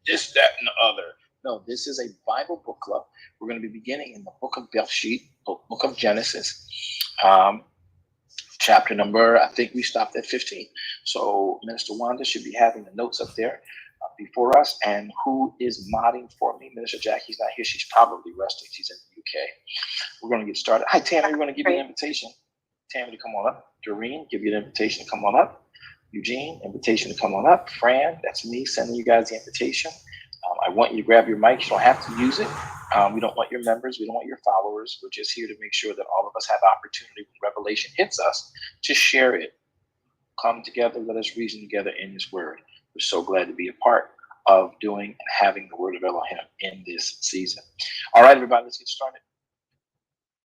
This, that, and the other. No, this is a Bible book club. We're going to be beginning in the book of Bereshit, book of Genesis, um, chapter number, I think we stopped at 15. So Minister Wanda should be having the notes up there before us. And who is modding for me? Minister Jackie's not here. She's probably resting. She's in the UK. We're going to get started. Hi, Tammy. We're going to give you an invitation. Tammy to come on up. Doreen, give you an invitation to come on up. Eugene, invitation to come on up. Fran, that's me sending you guys the invitation. I want you to grab your mic. You don't have to use it. We don't want your members. We don't want your followers. We're just here to make sure that all of us have opportunity when revelation hits us to share it. Come together. Let us reason together in His Word. We're so glad to be a part of doing and having the Word of Elohim in this season. All right, everybody, let's get started.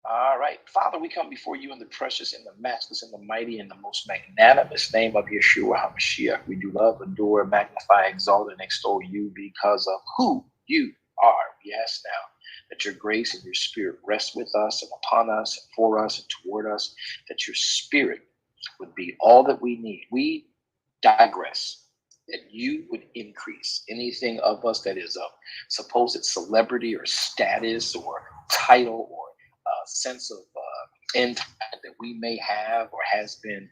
All right. Father, we come before you in the precious and the matchless and the mighty and the most magnanimous name of Yeshua HaMashiach. We do love, adore, magnify, exalt, and extol you because of who you are. We ask now that your grace and your spirit rest with us and upon us and for us and toward us, that your spirit would be all that we need. We digress. That you would increase anything of us that is of supposed celebrity or status or title or sense of impact that we may have or has been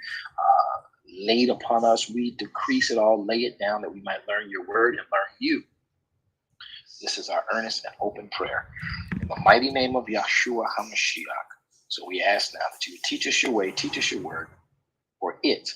laid upon us. We decrease it all, lay it down that we might learn your word and learn you. This is our earnest and open prayer. In the mighty name of Yeshua HaMashiach. So we ask now that you would teach us your way, teach us your word, for it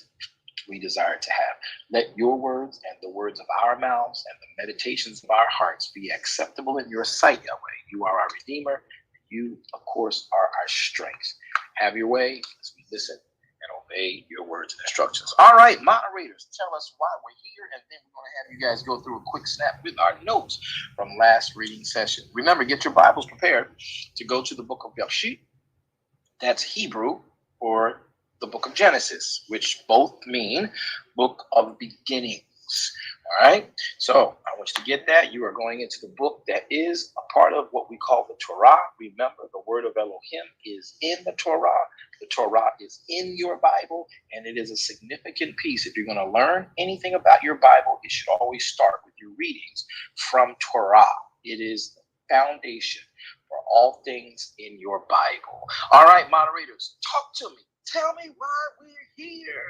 we desire to have. Let your words and the words of our mouths and the meditations of our hearts be acceptable in your sight, Yahweh. You are our Redeemer. You, of course, are our strength. Have your way as we listen and obey your words and instructions. All right, moderators, tell us why we're here, and then we're going to have you guys go through a quick snap with our notes from last reading session. Remember, get your Bibles prepared to go to the book of Bereshit. That's Hebrew for the book of Genesis, which both mean book of beginnings. All right, so I want you to get that. You are going into the book that is a part of what we call the Torah. Remember, the word of Elohim is in the Torah. The Torah is in your Bible, and it is a significant piece. If you're going to learn anything about your Bible, it should always start with your readings from Torah. It is the foundation for all things in your Bible. All right, moderators, talk to me. Tell me why we're here.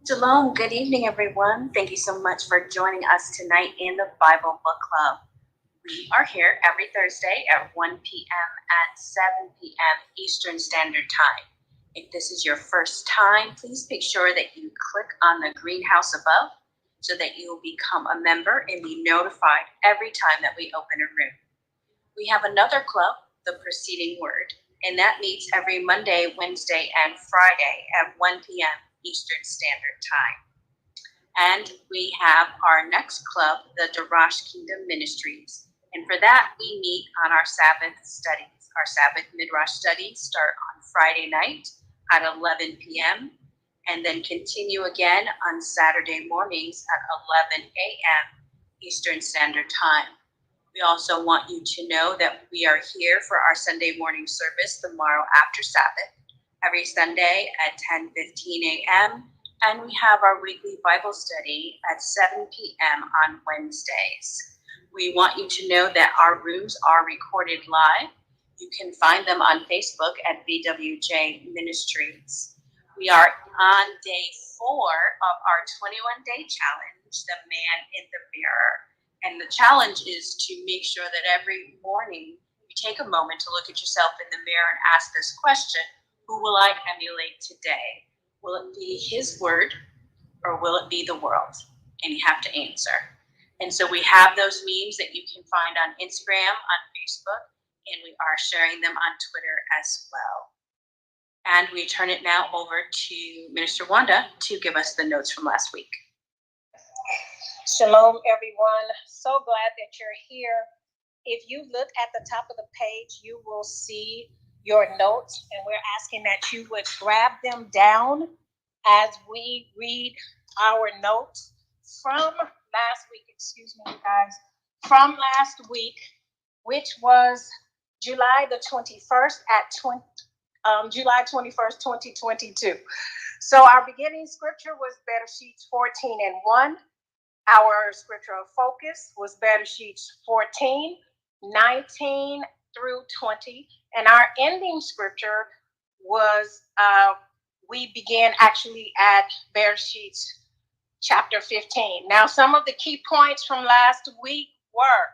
Shalom, good evening, everyone. Thank you so much for joining us tonight in the Bible Book Club. We are here every Thursday at 1 p.m. and 7 p.m. Eastern Standard Time. If this is your first time, please make sure that you click on the greenhouse above so that you will become a member and be notified every time that we open a room. We have another club, the Preceding Word, and that meets every Monday, Wednesday, and Friday at 1 p.m. Eastern Standard Time. And we have our next club, the Darash Kingdom Ministries. And for that, we meet on our Sabbath studies. Our Sabbath Midrash studies start on Friday night at 11 p.m. and then continue again on Saturday mornings at 11 a.m. Eastern Standard Time. We also want you to know that we are here for our Sunday morning service tomorrow after Sabbath, every Sunday at 10:15 a.m. And we have our weekly Bible study at 7 p.m. on Wednesdays. We want you to know that our rooms are recorded live. You can find them on Facebook at BWJ Ministries. We are on day 4 of our 21-day challenge, The Man in the Mirror. And the challenge is to make sure that every morning you take a moment to look at yourself in the mirror and ask this question: who will I emulate today? Will it be His word or will it be the world? And you have to answer. And so we have those memes that you can find on Instagram, on Facebook, and we are sharing them on Twitter as well. And we turn it now over to Minister Wanda to give us the notes from last week. Shalom, everyone. So glad that you're here. If you look at the top of the page, you will see your notes, and we're asking that you would grab them down as we read our notes from last week. Excuse me, guys. From last week, which was July the 21st July 21st, 2022. So our beginning scripture was Bereshit 14:1. Our scriptural focus was Bereshit 14, 19 through 20. And our ending scripture was, we began actually at Bereshit chapter 15. Now, some of the key points from last week were,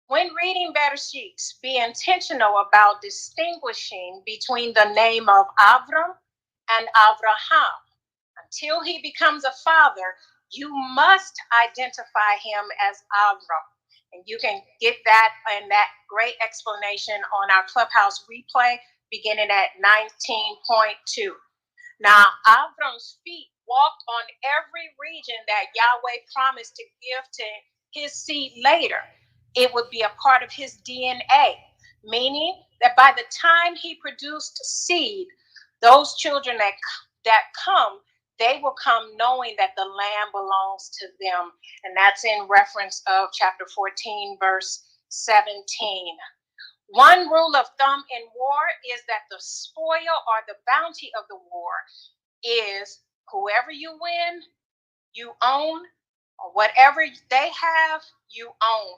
when reading Bereshit, be intentional about distinguishing between the name of Avram and Avraham. Until he becomes a father, you must identify him as Avram. And you can get that and that great explanation on our Clubhouse replay beginning at 19.2. Now, Avram's feet walked on every region that Yahweh promised to give to his seed later. It would be a part of his DNA, meaning that by the time he produced seed, those children that come, they will come knowing that the land belongs to them. And that's in reference of chapter 14, verse 17. One rule of thumb in war is that the spoil or the bounty of the war is whoever you win, you own, or whatever they have, you own.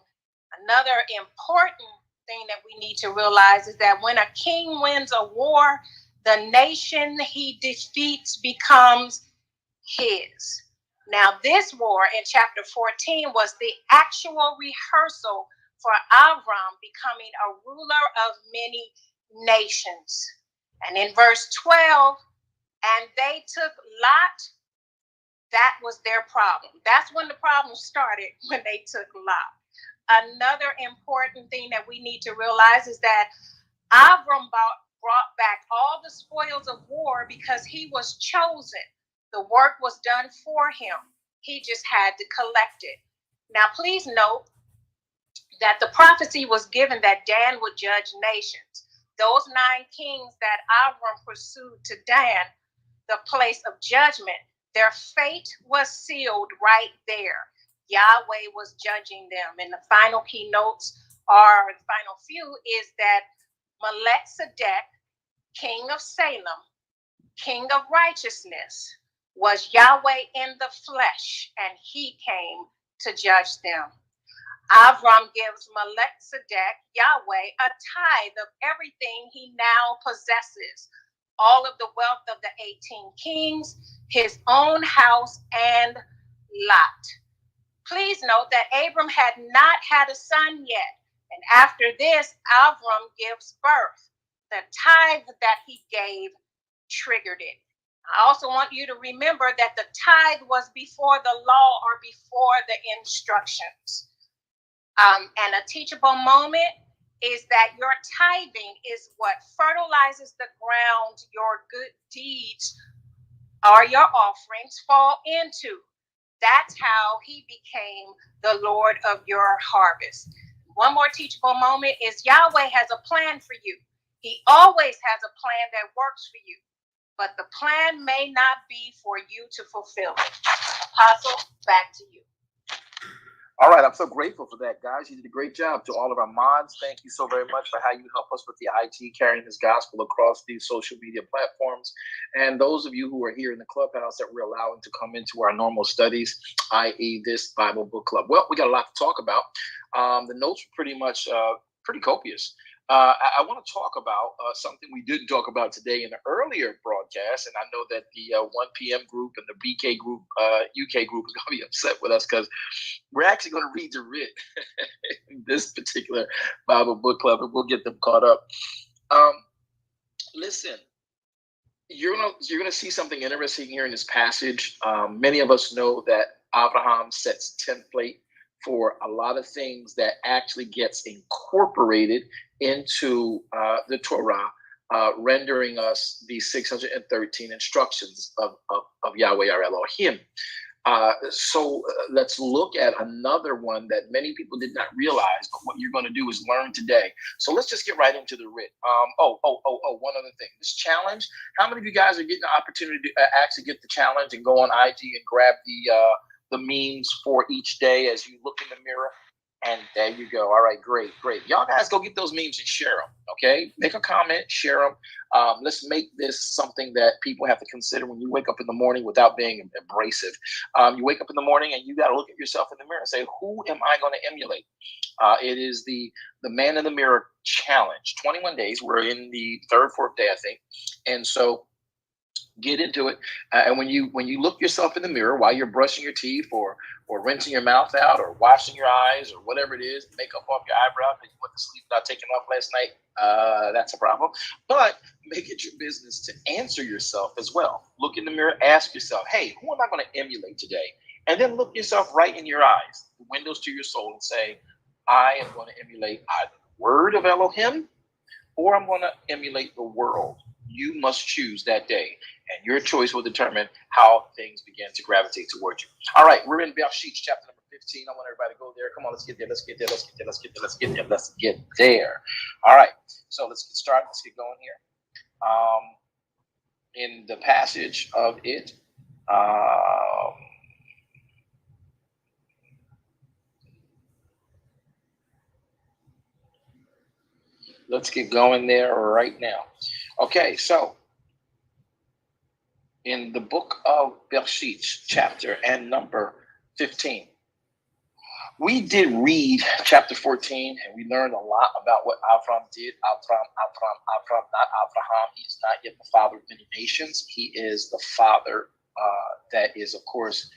Another important thing that we need to realize is that when a king wins a war, the nation he defeats becomes his. Now, this war in chapter 14 was the actual rehearsal for Avram becoming a ruler of many nations. And in verse 12, and they took Lot, that was their problem. That's when the problem started, when they took Lot. Another important thing that we need to realize is that Avram brought back all the spoils of war because he was chosen. The work was done for him. He just had to collect it. Now, please note that the prophecy was given that Dan would judge nations. Those 9 kings that Avram pursued to Dan, the place of judgment, their fate was sealed right there. Yahweh was judging them. And the final key notes, or the final few, is that Melchizedek, king of Salem, king of righteousness, was Yahweh in the flesh, and he came to judge them. Avram gives Melchizedek, Yahweh, a tithe of everything he now possesses, all of the wealth of the 18 kings, his own house, and Lot. Please note that Abram had not had a son yet, and after this, Avram gives birth. The tithe that he gave triggered it. I also want you to remember that the tithe was before the law or before the instructions. And a teachable moment is that your tithing is what fertilizes the ground your good deeds or your offerings fall into. That's how he became the Lord of your harvest. One more teachable moment is Yahweh has a plan for you. He always has a plan that works for you, but the plan may not be for you to fulfill it. Apostle, back to you. All right, I'm so grateful for that, guys. You did a great job. To all of our mods, thank you so very much for how you help us with the IT, carrying this gospel across these social media platforms. And those of you who are here in the clubhouse that we're allowing to come into our normal studies, i.e. this Bible book club. Well, we got a lot to talk about. The notes were pretty much pretty copious. I want to talk about something we didn't talk about today in the earlier broadcast, and I know that the 1 p.m. group and the BK group, UK group is going to be upset with us because we're actually going to read the writ in this particular Bible book club, and we'll get them caught up. Listen, you're gonna see something interesting here in this passage. Many of us know that Abraham sets template for a lot of things that actually gets incorporated into the Torah, rendering us the 613 instructions of Yahweh our Elohim. So let's look at another one that many people did not realize, but what you're going to do is learn today. So let's just get right into the writ. One other thing. This challenge, how many of you guys are getting the opportunity to actually get the challenge and go on IG and grab the memes for each day as you look in the mirror And there you go. All right, great. Y'all guys go get those memes and share them, okay? Make a comment, share them. Let's make this something that people have to consider when you wake up in the morning without being abrasive. You wake up in the morning and you got to look at yourself in the mirror and say, who am I going to emulate? It is the Man in the Mirror Challenge. 21 days. We're in the third, fourth day, I think. And so get into it. And when you look yourself in the mirror while you're brushing your teeth or rinsing your mouth out or washing your eyes or whatever it is, makeup off your eyebrow because you went to sleep without taking off last night, that's a problem. But make it your business to answer yourself as well. Look in the mirror, ask yourself, hey, who am I going to emulate today? And then look yourself right in your eyes, the windows to your soul, and say, I am going to emulate either the word of Elohim or I'm going to emulate the world. You must choose that day, and your choice will determine how things begin to gravitate towards you. All right, we're in Bereshit, chapter number 15. I want everybody to go there. Come on, let's get there. Let's get there. All right, so let's get started. Let's get going here. In the passage of it, let's get going there right now. Okay, so in the book of Bereshit, chapter and number 15, we did read chapter 14, and we learned a lot about what Avram did. Avram, not Abraham. He's not yet the father of many nations. He is the father that is, of course,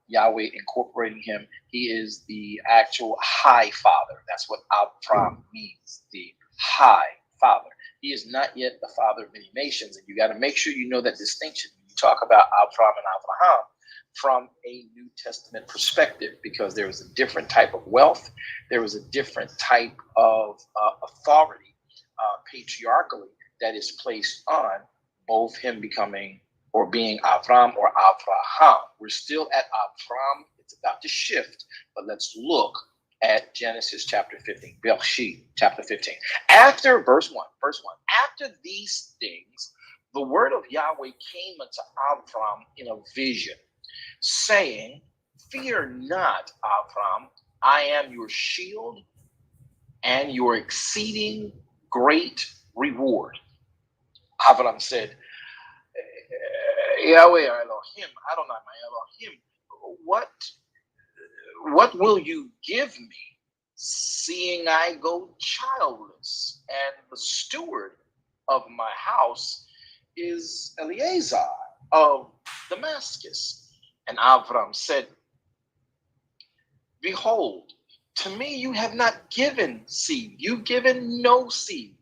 Yahweh incorporating him. He is the actual high father. That's what Avram means, the high father. He is not yet the father of many nations. And you got to make sure you know that distinction when you talk about Avram and Abraham from a New Testament perspective, because there was a different type of wealth. There was a different type of authority patriarchally that is placed on both him becoming or being Avram or Abraham. We're still at Avram. It's about to shift, but let's look at Genesis chapter 15, Bereshit chapter 15. After verse 1, after these things, the word of Yahweh came unto Avram in a vision, saying, fear not, Avram, I am your shield and your exceeding great reward. Avram said, Yahweh Elohim, Adonai my Elohim, what will you give me, seeing I go childless, and the steward of my house is Eliezer of Damascus? And Avram said, behold, to me you have not given seed, you've given no seed,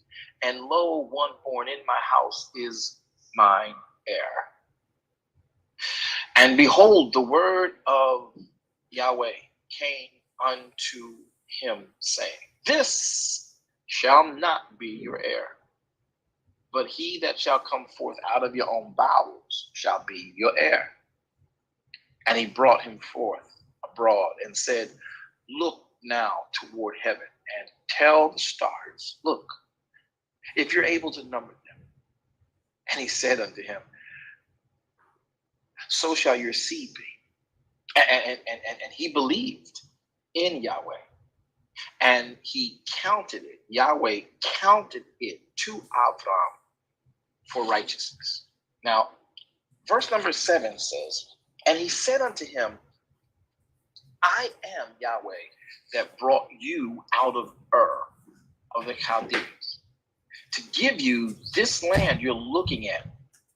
and lo, one born in my house is mine heir. And behold, the word of Yahweh came unto him, saying, this shall not be your heir, but he that shall come forth out of your own bowels shall be your heir. And he brought him forth abroad and said, look now toward heaven and tell the stars, look, if you're able to number them. And he said unto him, so shall your seed be. And he believed in Yahweh, and he counted it. Yahweh counted it to Avram for righteousness. Now, verse number 7 says, and he said unto him, I am Yahweh that brought you out of Ur of the Chaldees to give you this land you're looking at,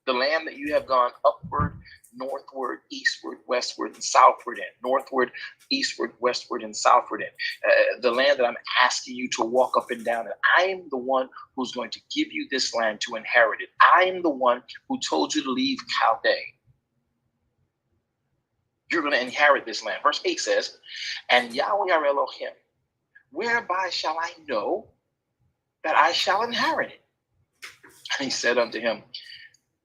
the land that you have gone upward, northward, eastward, westward, and southward in. Northward, eastward, westward, and southward in. The land that I'm asking you to walk up and down. And I am the one who's going to give you this land to inherit it. I am the one who told you to leave Chaldea. You're going to inherit this land. Verse 8 says, and Yahweh our Elohim, whereby shall I know that I shall inherit it? And he said unto him,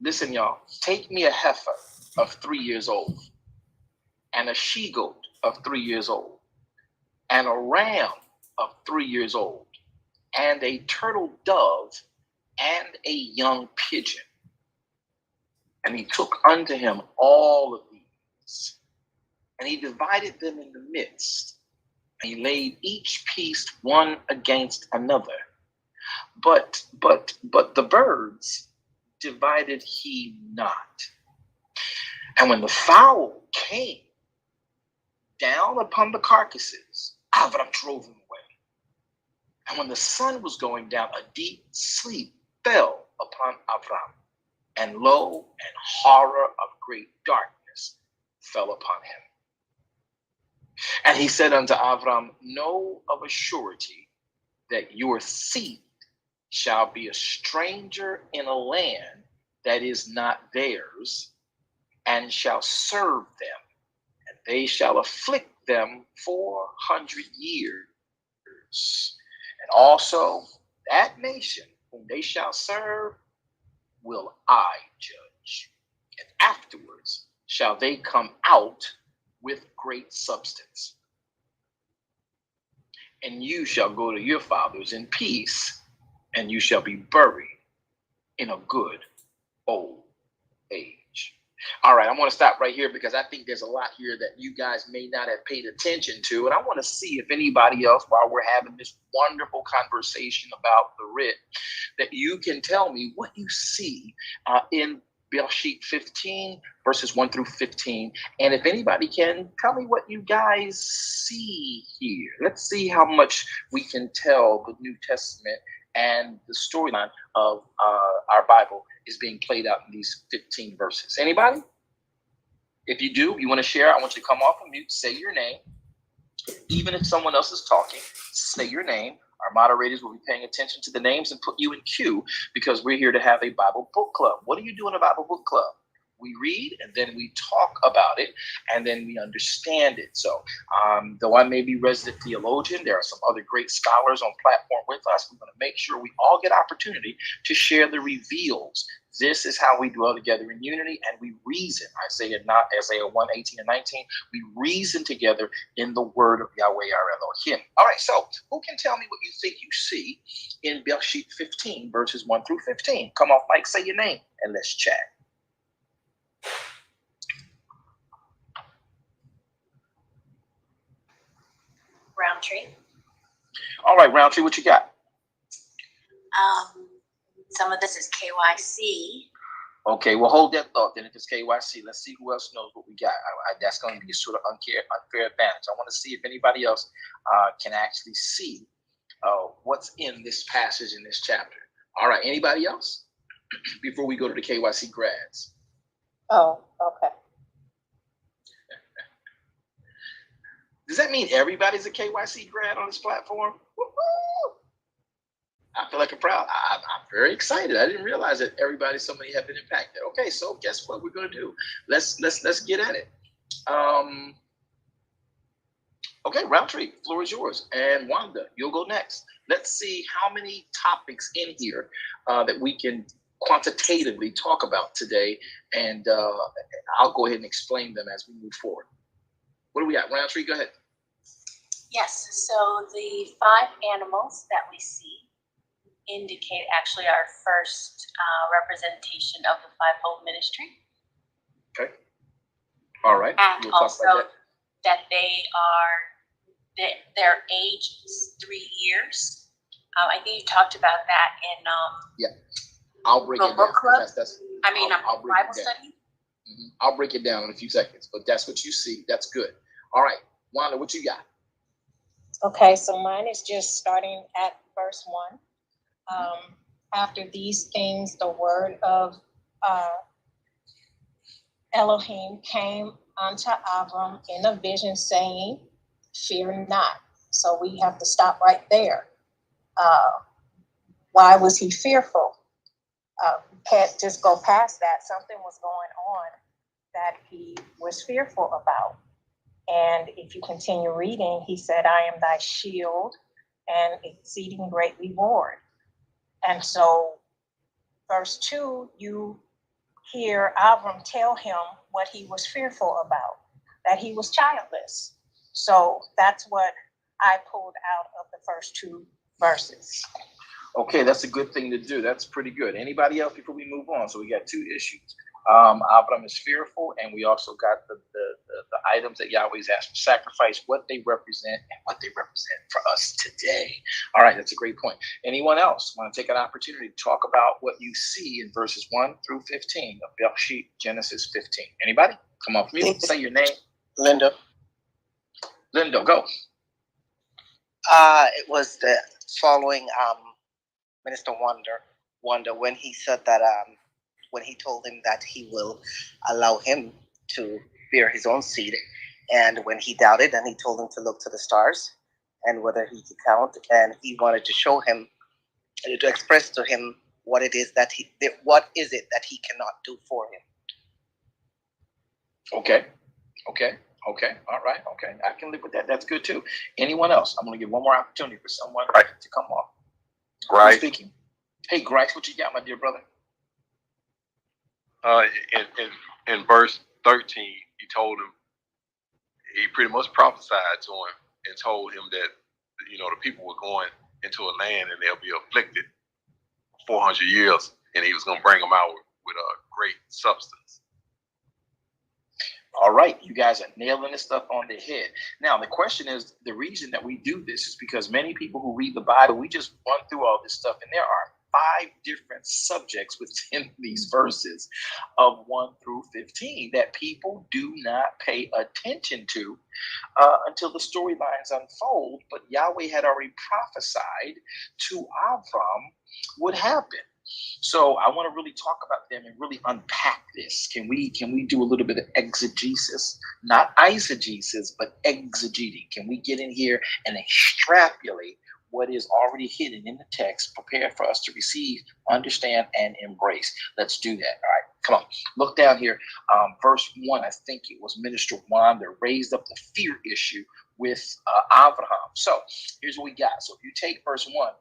listen, y'all, take me a heifer of 3 years old, and a she-goat of 3 years old, and a ram of 3 years old, and a turtle dove, and a young pigeon. And he took unto him all of these, and he divided them in the midst. he laid each piece one against another. But the birds divided he not. And when the fowl came down upon the carcasses, Avram drove them away. And when the sun was going down, a deep sleep fell upon Avram. And lo, and horror of great darkness fell upon him. And he said unto Avram, know of a surety that your seed shall be a stranger in a land that is not theirs, and shall serve them, and they shall afflict them 400 years. And also that nation whom they shall serve will I judge, and afterwards shall they come out with great substance. And you shall go to your fathers in peace, and you shall be buried in a good old age. All right, I want to stop right here because I think there's a lot here that you guys may not have paid attention to. And I want to see if anybody else, while we're having this wonderful conversation about the writ, that you can tell me what you see in Bereshit 15, verses 1 through 15. And if anybody can, tell me what you guys see here. Let's see how much we can tell the New Testament and the storyline of our Bible is being played out in these 15 verses. Anybody? If you do, you want to share, I want you to come off of mute, say your name. Even if someone else is talking, say your name. Our moderators will be paying attention to the names and put you in queue because we're here to have a Bible book club. What do you do in a Bible book club? We read and then we talk about it and then we understand it. So though I may be resident theologian, there are some other great scholars on platform with us. We're going to make sure we all get opportunity to share the reveals. This is how we dwell together in unity and we reason. Isaiah 1, 18 and 19. We reason together in the word of Yahweh our Elohim. All right, so who can tell me what you think you see in Bereshit 15, verses 1 through 15? Come off, Mike, say your name and let's chat. Roundtree. All right, Roundtree, what you got? Some of this is KYC. Okay, well, hold that thought. Then if it's KYC, let's see who else knows what we got. That's going to be a sort of unfair advantage. I want to see if anybody else can actually see what's in this passage in this chapter. All right, anybody else? Before we go to the KYC grads. Oh, okay. Does that mean everybody's a KYC grad on this platform? Woo-hoo! I feel like I'm very excited. I didn't realize that so many have been impacted. Okay, so guess what we're gonna do? Let's get at it. Okay, Roundtree, floor is yours. And Wanda, you'll go next. Let's see how many topics in here that we can quantitatively talk about today. And I'll go ahead and explain them as we move forward. What do we got? Roundtree, go ahead. Yes, so the 5 animals that we see indicate actually our first representation of the fivefold ministry. Okay. All right. And we'll also that their age is 3 years. I think you talked about that in yeah. I'll break the it book down. club. I'll break Bible it down. study. Mm-hmm. I'll break it down in a few seconds, but that's what you see. That's good. All right, Wanda, what you got? Okay, so mine is just starting at verse 1. After these things, the word of Elohim came unto Abram in a vision, saying, fear not. So we have to stop right there. Why was he fearful? Can't just go past that. Something was going on that he was fearful about. And if you continue reading, he said, I am thy shield and exceeding great reward. And so verse 2, you hear Abram tell him what he was fearful about, that he was childless. So that's what I pulled out of the first 2 verses. Okay, that's a good thing to do. That's pretty good. Anybody else before we move on? So we got 2 issues. Avram is fearful, and we also got the items that Yahweh's asked for sacrifice, what they represent, and what they represent for us today. All right, that's a great point. Anyone else want to take an opportunity to talk about what you see in verses 1 through 15 of Bereshit, Genesis 15? Anybody? Come off mute, say your name. Linda. Linda, go. It was the following Minister Wonder when he said that when he told him that he will allow him to bear his own seed, and when he doubted, and he told him to look to the stars and whether he could count, and he wanted to show him, to express to him what it is that he cannot do for him. Okay. All right. Okay. I can live with that. That's good too. Anyone else? I'm going to give one more opportunity for someone to come off. Right. Speaking. Hey, Grice, what you got, my dear brother? In verse 13, he pretty much prophesied to him and told him that, the people were going into a land and they'll be afflicted 400 years, and he was going to bring them out with a great substance. All right, you guys are nailing this stuff on the head. Now, the question is, the reason that we do this is because many people who read the Bible, we just run through all this stuff, and there are 5 different subjects within these verses of 1 through 15 that people do not pay attention to until the storylines unfold. But Yahweh had already prophesied to Avram would happen. So I want to really talk about them and really unpack this. Can we do a little bit of exegesis? Not eisegesis, but exegeting. Can we get in here and extrapolate what is already hidden in the text, prepared for us to receive, understand, and embrace? Let's do that. All right, come on. Look down here. Verse 1, I think it was Minister Juan that raised up the fear issue with Abraham. So here's what we got. So if you take verse 1,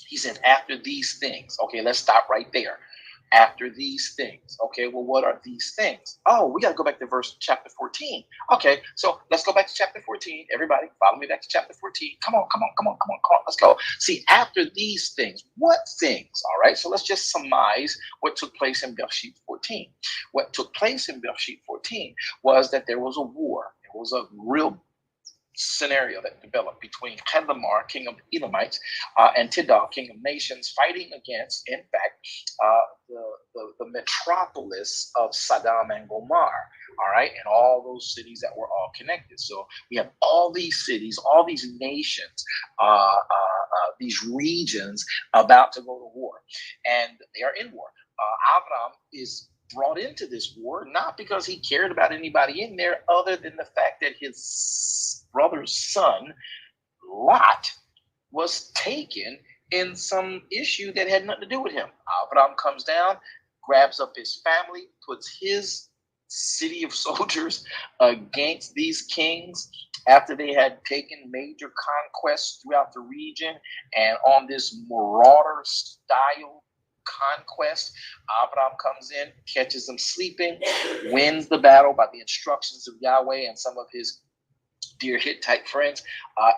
he said, after these things. Okay, let's stop right there. After these things. Okay, well, what are these things? Oh, we got to go back to chapter 14. Okay, so let's go back to chapter 14. Everybody, follow me back to chapter 14. Come on. Let's go. See, after these things, what things? All right, so let's just surmise what took place in Bereshit 14. What took place in Bereshit 14 was that there was a war. There was a real scenario that developed between Kedemar, king of Edomites, and Tidal, king of nations, fighting against, in fact, the metropolis of Sodom and Gomorrah. All right, and all those cities that were all connected. So we have all these cities, all these nations, these regions about to go to war, and they are in war. Avram is brought into this war not because he cared about anybody in there, other than the fact that his brother's son Lot was taken in some issue that had nothing to do with him. Avram comes down, grabs up his family, puts his city of soldiers against these kings after they had taken major conquests throughout the region, and on this marauder style conquest, Abraham comes in, catches them sleeping, wins the battle by the instructions of Yahweh and some of his dear Hittite friends,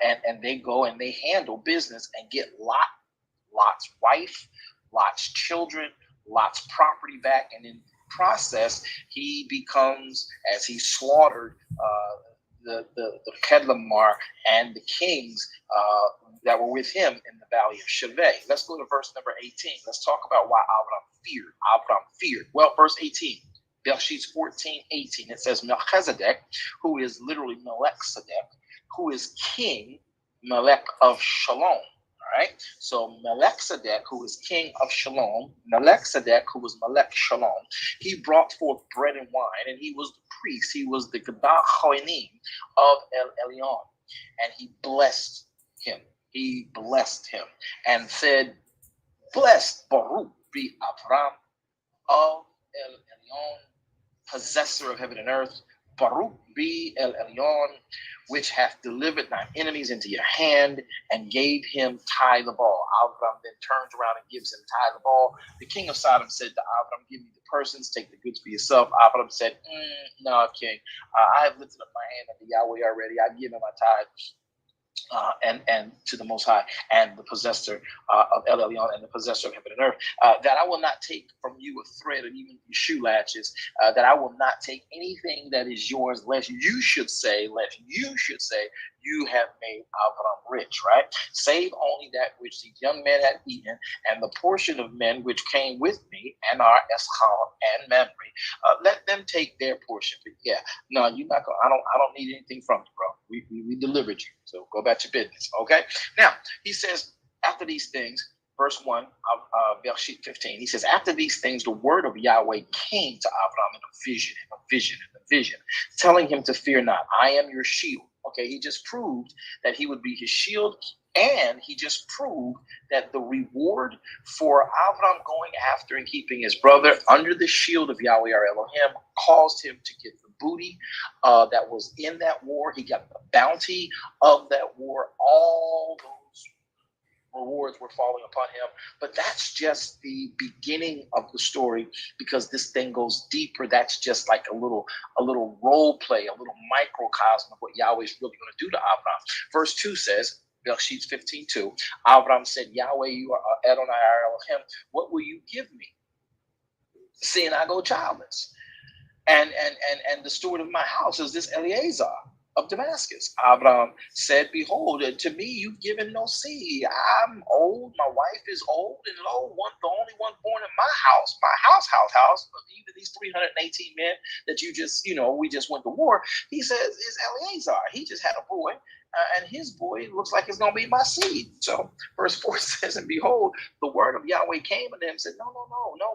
and they go and they handle business and get Lot's wife, Lot's children, Lot's property back, and in process he becomes, as he slaughtered the Kedemar and the kings that were with him in the valley of Shaveh. Let's go to verse number 18. Let's talk about why Avram feared. Well, verse 18, Bereshit 14:18. It says Melchizedek, who is literally Melchizedek, who is king, Melech of Shalom. All right. So Melchizedek, who is king of Shalom, Melchizedek, who was Melech Shalom, he brought forth bread and wine, and he was the priest. He was the Gadol Choanim of El Elyon, and he blessed him. He blessed him and said, "Blessed Baruch be Avram of El Elyon, possessor of heaven and earth. Baruch be El Elyon, which hath delivered thine enemies into your hand and gave him tithe of all." Avram then turns around and gives him tithe of all. The king of Sodom said to Avram, "Give me the persons, take the goods for yourself." Avram said, "No, king, I have lifted up my hand unto Yahweh already. I give him my tithe." and to the Most High, and the possessor of El Elyon, and the possessor of heaven and earth, that I will not take from you a thread or even your shoe latches, that I will not take anything that is yours, lest you should say, you have made Abraham rich, right? Save only that which the young men had eaten, and the portion of men which came with me, and are Eschal and Mamre. Let them take their portion. But yeah, no, you're not going. I don't need anything from you, bro. We delivered you. So go about your business. Okay. Now he says, after these things, verse 1 of Bereshit 15, he says, after these things, the word of Yahweh came to Abraham in a vision, telling him to fear not. I am your shield. Okay, he just proved that he would be his shield, and he just proved that the reward for Abraham going after and keeping his brother under the shield of Yahweh or Elohim caused him to get the booty that was in that war. He got the bounty of that war. All those rewards were falling upon him. But that's just the beginning of the story, because this thing goes deeper. That's just like a little role play, a little microcosm of what Yahweh is really going to do to Abraham. Verse 2 says, Bereshit 15:2, Abraham said, Yahweh, you are Adonai our Elohim. What will you give me, seeing I go childless? And the steward of my house is this Eleazar of Damascus. Abraham said, behold, to me you've given no seed. I'm old, my wife is old, and lo, the only one born in my house, even these 318 men that you just, we just went to war, he says, is Eleazar. He just had a boy, and his boy looks like it's going to be my seed. So verse 4 says, and behold, the word of Yahweh came unto him and said, no,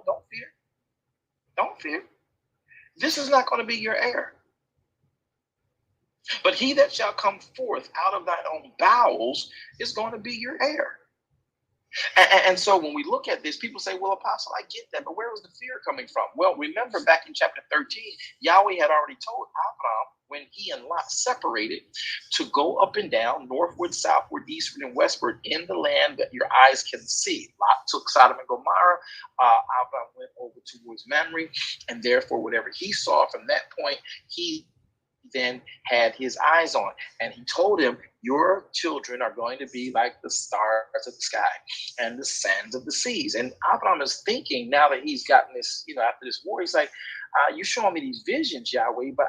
don't fear. Don't fear. This is not going to be your heir. But he that shall come forth out of thine own bowels is going to be your heir. And so when we look at this, people say, well, Apostle, I get that, but where was the fear coming from? Well, remember back in chapter 13, Yahweh had already told Abraham, when he and Lot separated, to go up and down, northward, southward, eastward, and westward in the land that your eyes can see. Lot took Sodom and Gomorrah. Abraham went over towards Mamre, and therefore whatever he saw from that point, he then had his eyes on. And he told him, your children are going to be like the stars of the sky and the sands of the seas. And Abraham is thinking, now that he's gotten this, after this war, he's like, you're showing me these visions, Yahweh, but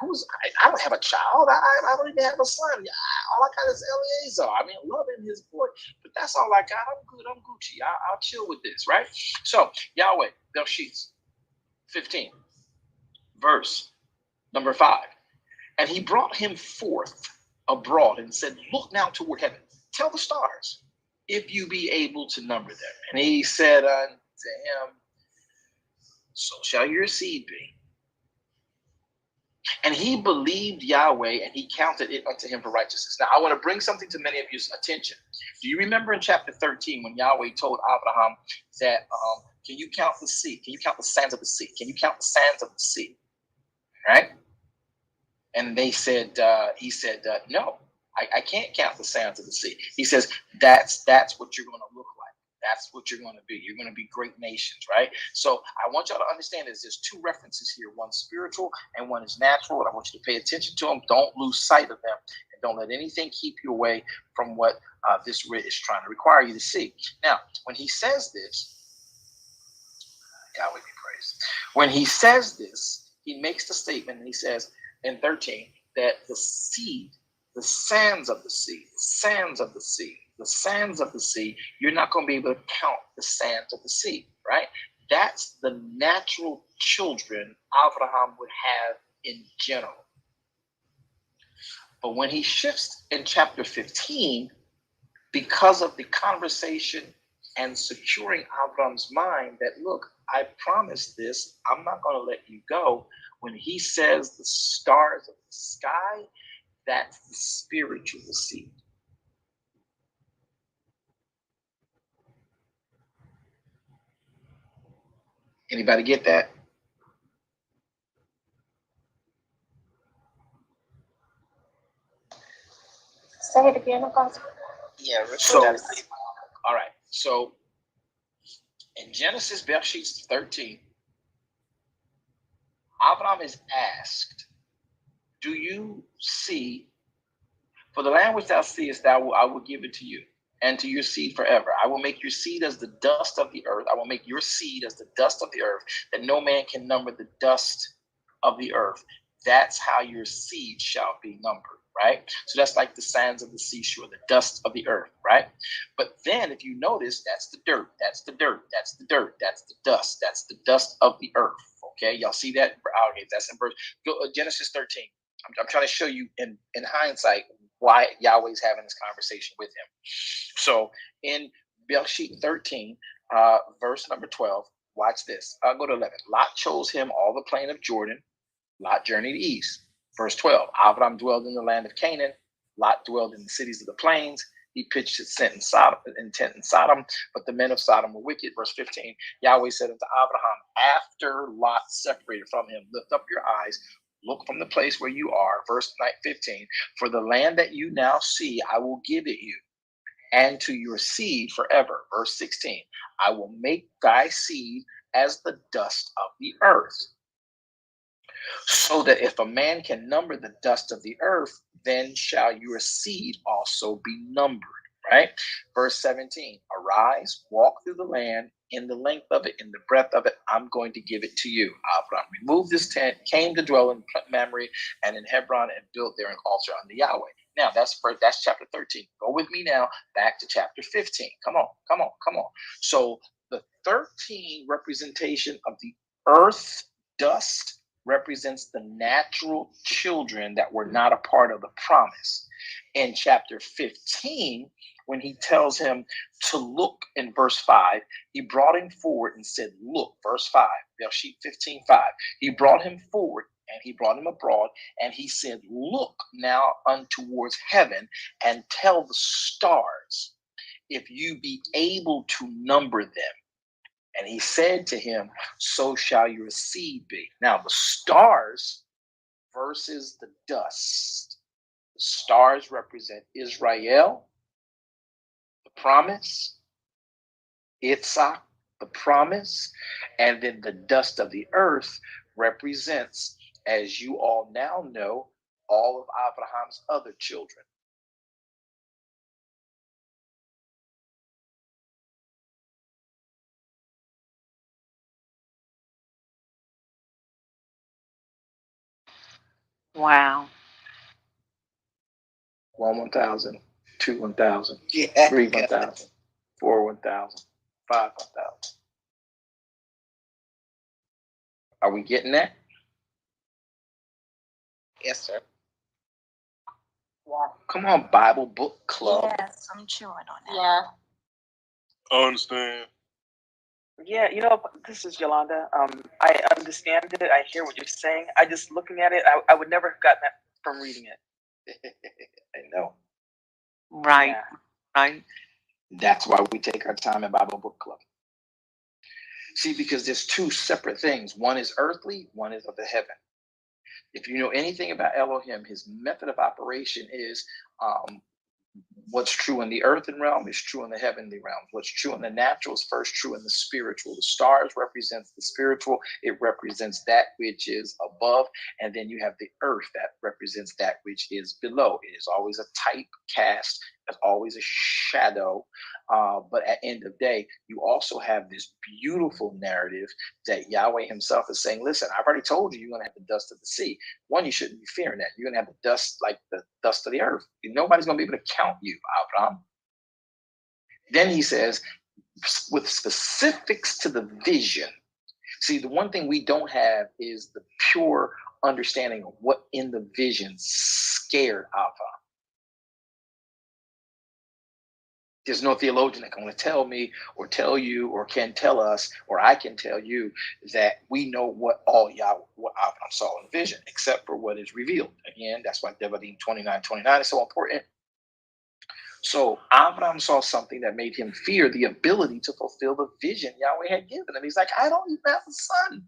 I don't have a child. I don't even have a son. All I got is Eleazar. I mean, loving his boy, but that's all I got. I'm good. I'm Gucci. I'll chill with this, right? So Yahweh, Bereshit 15, verse number 5. And he brought him forth abroad and said, look now toward heaven. Tell the stars, if you be able to number them. And he said unto him, so shall your seed be. And he believed Yahweh, and he counted it unto him for righteousness. Now, I want to bring something to many of your attention. Do you remember in chapter 13 when Yahweh told Abraham that, can you count the sea? Can you count the sands of the sea? Can you count the sands of the sea? Right? And they said, he said, no, I can't count the sands of the sea. He says, that's what you're going to look like. That's what you're going to be. You're going to be great nations, right? So I want y'all to understand there's two references here. One spiritual and one is natural. And I want you to pay attention to them. Don't lose sight of them. And don't let anything keep you away from what this writ is trying to require you to see. Now, when he says this, Yahweh be praised. When he says this, he makes the statement, and he says in 13 that the seed, the sands of the sea, you're not going to be able to count the sands of the sea, right? That's the natural children Abraham would have in general. But when he shifts in chapter 15, because of the conversation and securing Abraham's mind that, look, I promised this, I'm not going to let you go. When he says the stars of the sky, that's the spiritual seed. Anybody get that? Say it again, Apostle. Yeah, So, all right. So in Genesis, Bereshit 13, Abraham is asked, do you see For the land which thou seest, I will give it to you, and to your seed forever. I will make your seed as the dust of the earth. I will make your seed as the dust of the earth, that no man can number the dust of the earth. That's how your seed shall be numbered, right? So that's like the sands of the seashore, the dust of the earth, right? But then if you notice, that's the dirt, that's the dirt, that's the dirt, that's the dust of the earth. Okay, y'all see that? Okay, that's in verse Genesis 13. I'm trying to show you in hindsight why Yahweh's having this conversation with him. So in Bereshit 13, verse number 12, watch this. I'll go to 11. Lot chose him all the plain of Jordan. Lot journeyed east. Verse 12, Abram dwelled in the land of Canaan. Lot dwelled in the cities of the plains. He pitched his tent in Sodom, but the men of Sodom were wicked. Verse 15, Yahweh said unto Abraham, after Lot separated from him, lift up your eyes, look from the place where you are. Verse 15, for the land that you now see, I will give it you, and to your seed forever. Verse 16, I will make thy seed as the dust of the earth, so that if a man can number the dust of the earth, then shall your seed also be numbered, right? Verse 17, arise, walk through the land in the length of it, in the breadth of it. I'm going to give it to you. Abraham removed his tent, came to dwell in Mamre and in Hebron, and built there an altar unto Yahweh. Now that's chapter 13. Go with me now back to chapter 15. Come on. So the 13 representation of the earth dust represents the natural children that were not a part of the promise. In chapter 15, when he tells him to look in verse 5, he brought him forward and said, look, verse 5, Bereshit 15:5. He brought him forward and he brought him abroad, and he said, look now untowards heaven and tell the stars, if you be able to number them. And he said to him, so shall your seed be. Now, the stars versus the dust. The stars represent Israel, the promise, Yitzhak, the promise, and then the dust of the earth represents, as you all now know, all of Abraham's other children. Wow. 1, 1,000, 2, 1,000, Yeah. 3, 1,000, 4, 1,000, 5, 1,000. Are we getting that? Yes, sir. Yeah. Come on, Bible Book Club. Yes, I'm chewing on that. Yeah. I understand. Yeah, this is Yolanda. I understand it. I hear what you're saying. I just looking at it, I would never have gotten that from reading it. I know. Right, Yeah. right. That's why we take our time at Bible Book Club. See, because there's two separate things. One is earthly, one is of the heaven. If you know anything about Elohim, his method of operation is what's true in the earthen realm is true in the heavenly realm. What's true in the natural is first true in the spiritual. The stars represents the spiritual. It represents that which is above. And then you have the earth that represents that which is below. It is always a type cast. It's always a shadow. But at end of day, you also have this beautiful narrative that Yahweh himself is saying, listen, I've already told you you're going to have the dust of the sea. One, you shouldn't be fearing that. You're going to have the dust like the dust of the earth. Nobody's going to be able to count you, Abraham. Then he says, with specifics to the vision. See, the one thing we don't have is the pure understanding of what in the vision scared Abraham. There's no theologian that can tell me or tell you or can tell us or I can tell you that we know what Abraham saw in vision, except for what is revealed. Again, that's why Devarim 29:29 is so important. So Abraham saw something that made him fear the ability to fulfill the vision Yahweh had given him. He's like, I don't even have a son.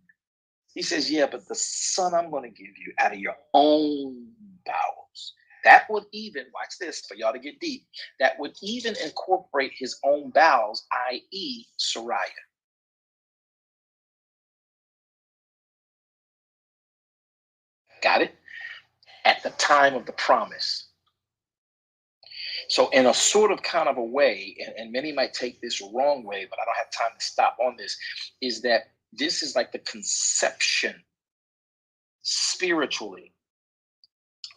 He says, yeah, but the son I'm going to give you out of your own bowels. That would even, watch this for y'all to get deep, that would even incorporate his own bowels, i.e. Sariah. Got it? At the time of the promise. So in a sort of kind of a way, and many might take this wrong way, but I don't have time to stop on this, is that this is like the conception spiritually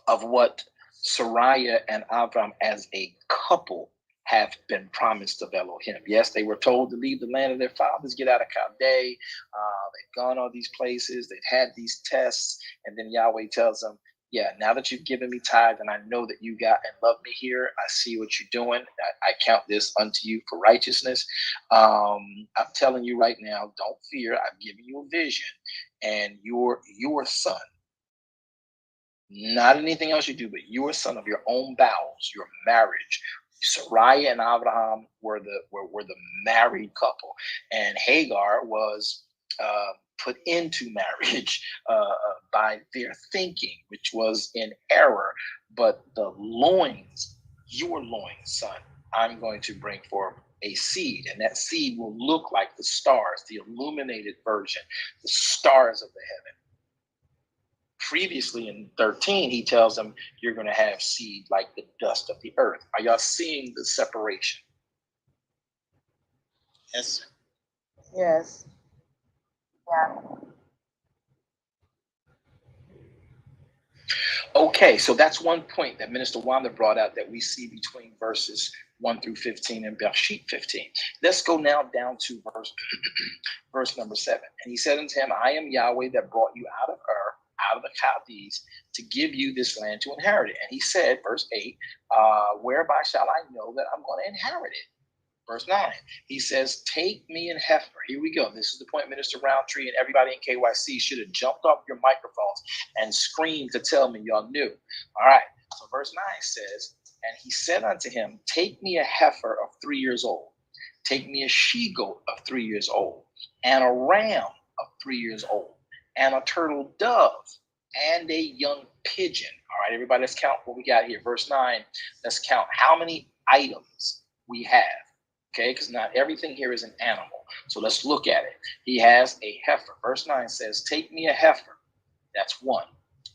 of what Sariah and Avram as a couple have been promised of Elohim. Yes, they were told to leave the land of their fathers, get out of Chaldea. They've gone all these places. They've had these tests. And then Yahweh tells them, yeah, now that you've given me tithe and I know that you got and love me here, I see what you're doing. I count this unto you for righteousness. I'm telling you right now, don't fear. I've given you a vision, and your son, not anything else you do, but you are son of your own bowels, your marriage. Sariah and Abraham were the married couple, and Hagar was put into marriage by their thinking, which was in error. But the loins, your loins, son, I'm going to bring forth a seed, and that seed will look like the stars, the illuminated version, the stars of the heaven. Previously in 13, he tells them you're going to have seed like the dust of the earth. Are y'all seeing the separation? Yes. Yes. Yeah. Okay, so that's one point that Minister Wanda brought out that we see between verses 1 through 15 and Bereshit 15. Let's go now down to verse number 7. And he said unto him, I am Yahweh that brought you out of Ur, out of the Chaldees, to give you this land to inherit it. And he said, verse 8, whereby shall I know that I'm going to inherit it? Verse 9, he says, take me an heifer. Here we go. This is the point Minister Roundtree and everybody in KYC should have jumped off your microphones and screamed to tell me y'all knew. All right. So verse 9 says, and he said unto him, take me a heifer of 3 years old. Take me a she-goat of 3 years old, and a ram of 3 years old, and a turtle dove, and a young pigeon. All right, everybody, let's count what we got here. Verse 9, let's count how many items we have. Okay, because not everything here is an animal. So let's look at it. He has a heifer. Verse 9 says, take me a heifer. That's 1.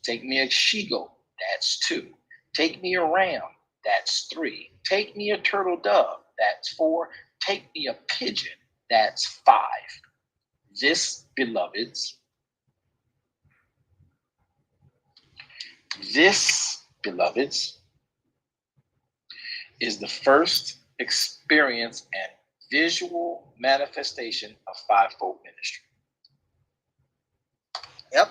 Take me a she-goat. That's 2. Take me a ram. That's 3. Take me a turtle dove. That's 4. Take me a pigeon. That's 5. This, beloveds, is the first experience and visual manifestation of fivefold ministry. Yep.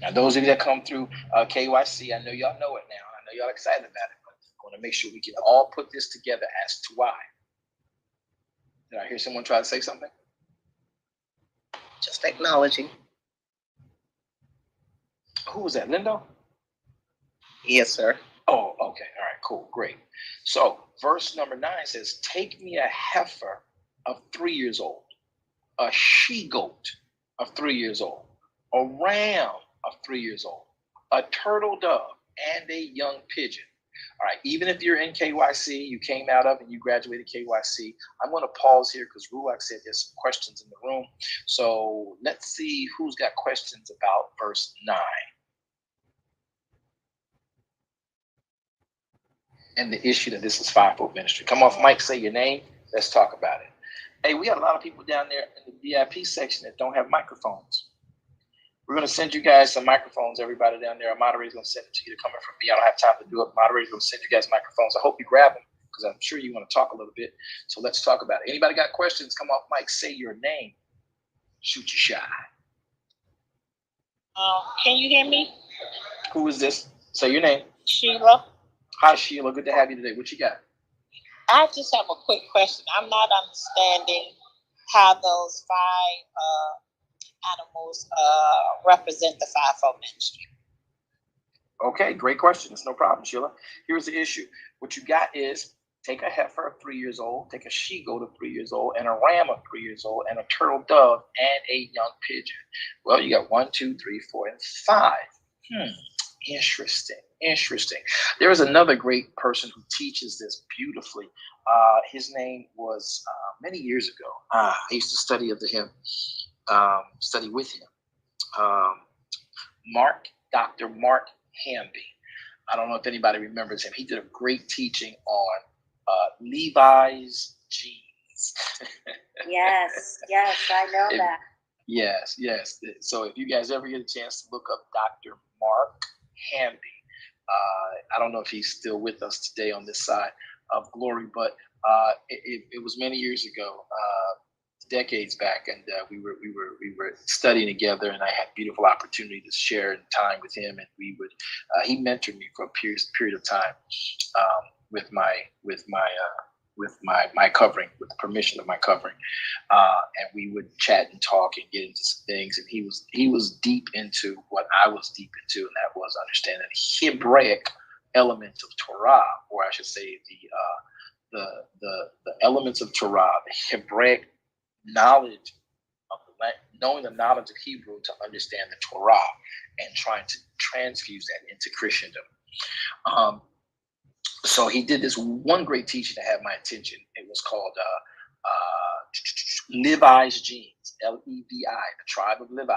Now, those of you that come through KYC, I know y'all know it now. I know y'all excited about it, but I want to make sure we can all put this together as to why. Did I hear someone try to say something? Just acknowledging. Who was that, Lindo? Yes, sir. Oh, okay. All right, cool. Great. So verse number 9 says, take me a heifer of 3 years old, a she-goat of 3 years old, a ram of 3 years old, a turtle dove, and a young pigeon. All right, even if you're in KYC, you came out of and you graduated KYC, I'm going to pause here because Ruach said there's some questions in the room. So let's see who's got questions about verse 9. And the issue that this is fivefold ministry. Come off mic, say your name. Let's talk about it. Hey, we got a lot of people down there in the VIP section that don't have microphones. We're going to send you guys some microphones, everybody down there. Our moderator's going to send it to you. Coming from me, I don't have time to do it. Moderator's going to send you guys microphones. I hope you grab them because I'm sure you want to talk a little bit. So let's talk about it. Anybody got questions? Come off mic, say your name. Shoot your shot. Can you hear me? Who is this? Say your name. Sheila. Hi, Sheila. Good to have you today. What you got? I just have a quick question. I'm not understanding how those 5 animals represent the fivefold ministry. Okay, great question. It's no problem, Sheila. Here's the issue. What you got is take a heifer of 3 years old, take a she-goat of 3 years old, and a ram of 3 years old, and a turtle dove, and a young pigeon. Well, you got 1, 2, 3, 4, and 5. Interesting. There is another great person who teaches this beautifully. His name was many years ago. I used to study with him. Dr. Mark Hamby. I don't know if anybody remembers him. He did a great teaching on Levi's jeans. Yes, I know If- that. Yes. So if you guys ever get a chance to look up Dr. Mark Hamby, I don't know if he's still with us today on this side of glory, but it was many years ago, decades back, and we were studying together, and I had beautiful opportunity to share time with him, and he mentored me for a period of time with my covering, with the permission of my covering, and we would chat and talk and get into some things, and he was deep into what I was deep into, and that was understanding the Hebraic element of Torah, or I should say the elements of Torah, the Hebraic knowledge of knowing the knowledge of Hebrew to understand the Torah, and trying to transfuse that into Christendom. So he did this one great teaching that had my attention. It was called Levi's Genes, Levi, the tribe of Levi.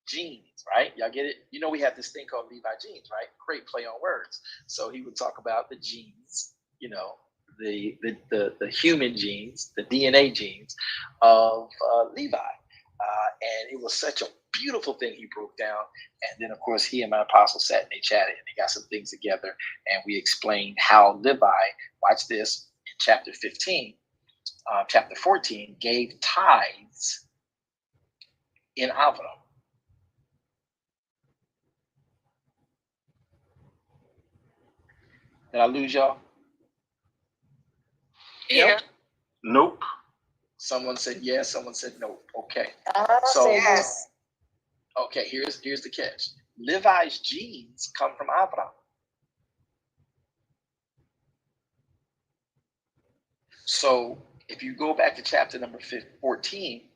Genes, right? Y'all get it? You know, we have this thing called Levi genes, right? Great play on words. So he would talk about the genes, you know, the human genes, the DNA genes of Levi. And it was such a beautiful thing he broke down. And then, of course, he and my apostle sat and they chatted and they got some things together. And we explained how Levi, watch this, in chapter 15, chapter 14, gave tithes in Avram. Did I lose y'all? Here. Nope. Someone said yes, someone said no. Okay. So Yes. okay, here's the catch. Levi's genes come from Abraham. So if you go back to chapter number 14,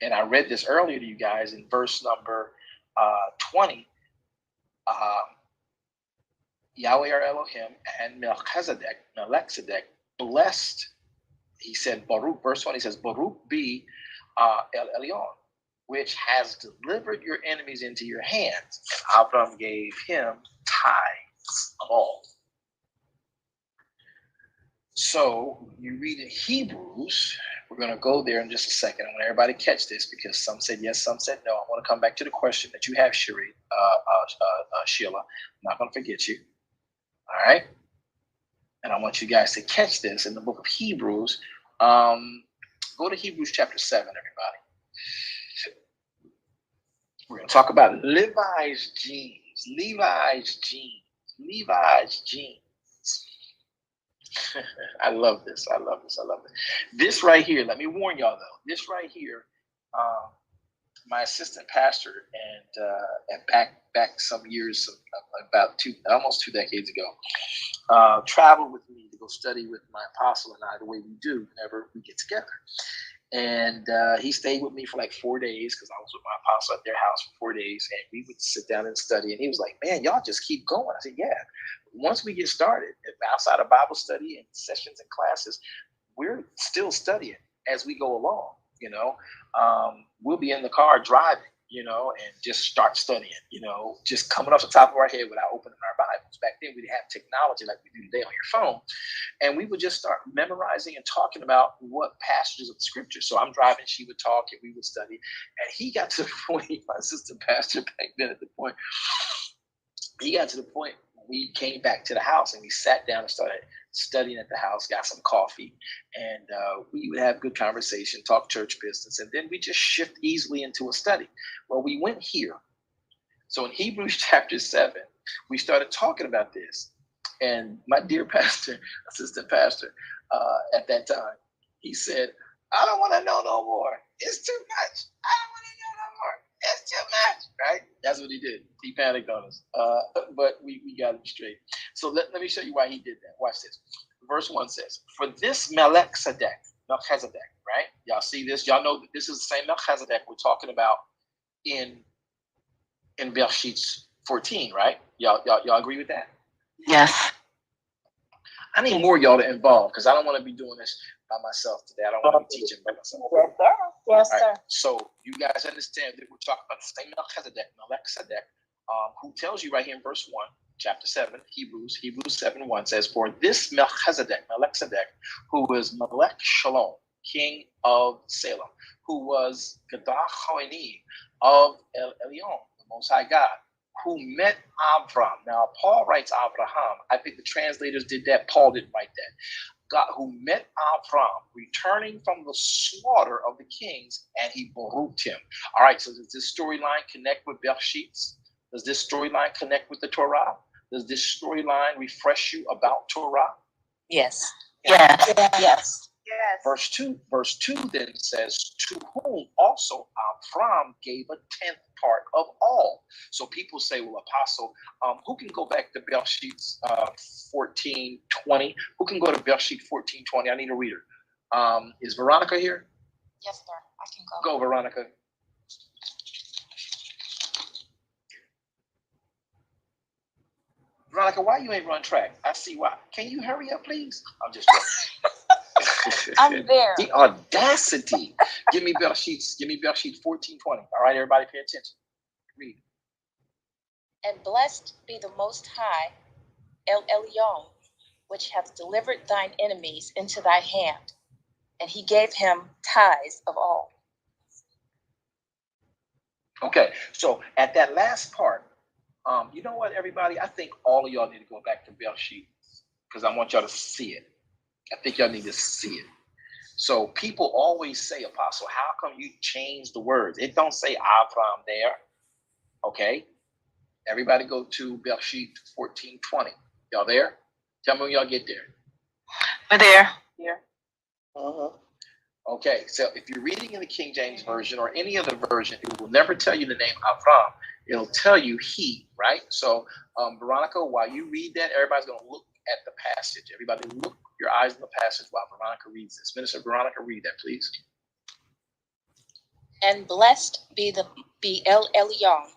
and I read this earlier to you guys in verse number 20, Yahweh our Elohim and Melchizedek blessed. He said, Baruch, verse 20 says, Baruch be El Elyon, which has delivered your enemies into your hands. And Abraham gave him tithes of all. So you read in Hebrews, we're going to go there in just a second. I want everybody to catch this because some said yes, some said no. I want to come back to the question that you have, Sheree, Sheila. I'm not going to forget you. All right? And I want you guys to catch this in the book of Hebrews. Go to Hebrews chapter 7, everybody. We're going to talk about Levi's genes. Levi's genes. Levi's genes. I love this. I love this. I love this. This right here, let me warn y'all though. This right here, my assistant pastor and back some years, about almost 2 decades ago, traveled with me to go study with my apostle and I the way we do whenever we get together. And he stayed with me for like 4 days because I was with my apostle at their house for 4 days, and we would sit down and study. And he was like, "Man, y'all just keep going." I said, "Yeah. Once we get started, outside of Bible study and sessions and classes, we're still studying as we go along. You know, we'll be in the car driving, you know, and just start studying, you know, just coming off the top of our head without opening our Bibles. Back then, we didn't have technology like we do today on your phone. And we would just start memorizing and talking about what passages of the scripture. So I'm driving, she would talk, and we would study. And he got to the point, my assistant pastor back then at the point, he got to the point we came back to the house and we sat down and started studying at the house, got some coffee, and we would have good conversation, talk church business, and then we just shift easily into a study. Well, we went here. So in Hebrews chapter 7, we started talking about this. And my dear pastor, assistant pastor, at that time, he said, "I don't want to know no more. It's too much. I don't want to know no more. It's too much," right? That's what he did. He panicked on us. But we got him straight. So let me show you why he did that. Watch this. Verse 1 says, "For this Melchizedek, right? Y'all see this? Y'all know that this is the same Melchizedek we're talking about in Bereshit 14, right? Y'all agree with that? Yes. I need more of y'all to involve because I don't want to be doing this by myself today. I don't want to be teaching by myself. Yes, sir. Yes, All sir. right. So you guys understand that we're talking about the same Melchizedek, who tells you right here in verse 1 chapter 7, Hebrews 7:1 says, "For this Melchizedek, who was Melech Shalom, king of Salem, who was Gadach Hoini of El Elyon, the Most High God, who met Avram." Now, Paul writes Abraham. I think the translators did that. Paul didn't write that. God, who met Avram, returning from the slaughter of the kings, and he baruched him. All right, so does this storyline connect with Bereshit? Does this storyline connect with the Torah? Does this storyline refresh you about Torah? Yes. Yes. Yes. Verse 2 then says, "To whom also Avram gave a tenth part of all." So people say, well, Apostle, who can go back to Bereshit 14:20? Who can go to Bereshit 14:20? I need a reader. Is Veronica here? Yes, sir. I can go. Go, Veronica. Veronica, why you ain't run track? I see why. Can you hurry up, please? I'm just I'm there. The audacity. Give me Bereshit 14:20. All right, everybody pay attention. Read. And blessed be the Most High, El Elyon, which hath delivered thine enemies into thy hand. And he gave him tithes of all. Okay, so at that last part, you know what, everybody? I think all of y'all need to go back to Bereshit because I want y'all to see it. I think y'all need to see it. So people always say, Apostle, how come you changed the words? It don't say Avram there. Okay, everybody go to Bereshit 14:20. Y'all there? Tell me when y'all get there. We're there. Okay, so if you're reading in the King James Version or any other version, it will never tell you the name Avram. It'll tell you he, right? So, Veronica, while you read that, everybody's going to look at the passage. Everybody look your eyes on the passage while Veronica reads this. Minister Veronica, read that, please. And blessed be El Elyon,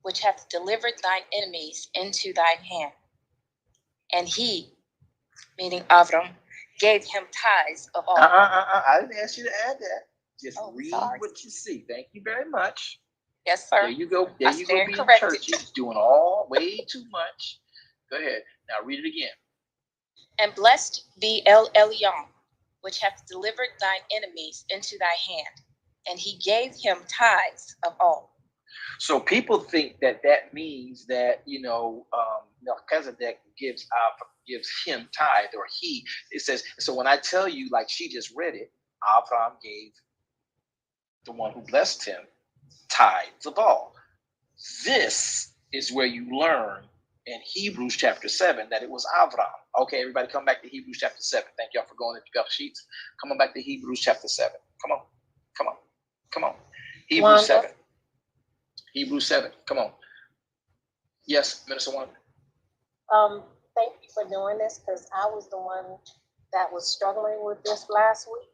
which hath delivered thine enemies into thine hand. And he, meaning Avram, gave him tithes of all. I didn't ask you to add that. Just read sorry. what you see. Thank you very much. Yes, sir. There you go. There I you go. stand Being corrected. churchy, doing all way too much. Go ahead. Now read it again. And blessed be El Elyon, which hath delivered thine enemies into thy hand. And he gave him tithes of all. So people think that means that, Melchizedek gives him tithe, or he. It says, so when I tell you, like she just read it, Avram gave the one who blessed him tithes of all. This is where you learn in Hebrews chapter 7 that it was Avram. Okay, everybody come back to Hebrews chapter 7. Thank y'all for going into Bereshit. Come on back to Hebrews chapter 7. Come on. Hebrews 7. Hebrews 7. Come on. Yes, Minister Wanda. Thank you for doing this because I was the one that was struggling with this last week.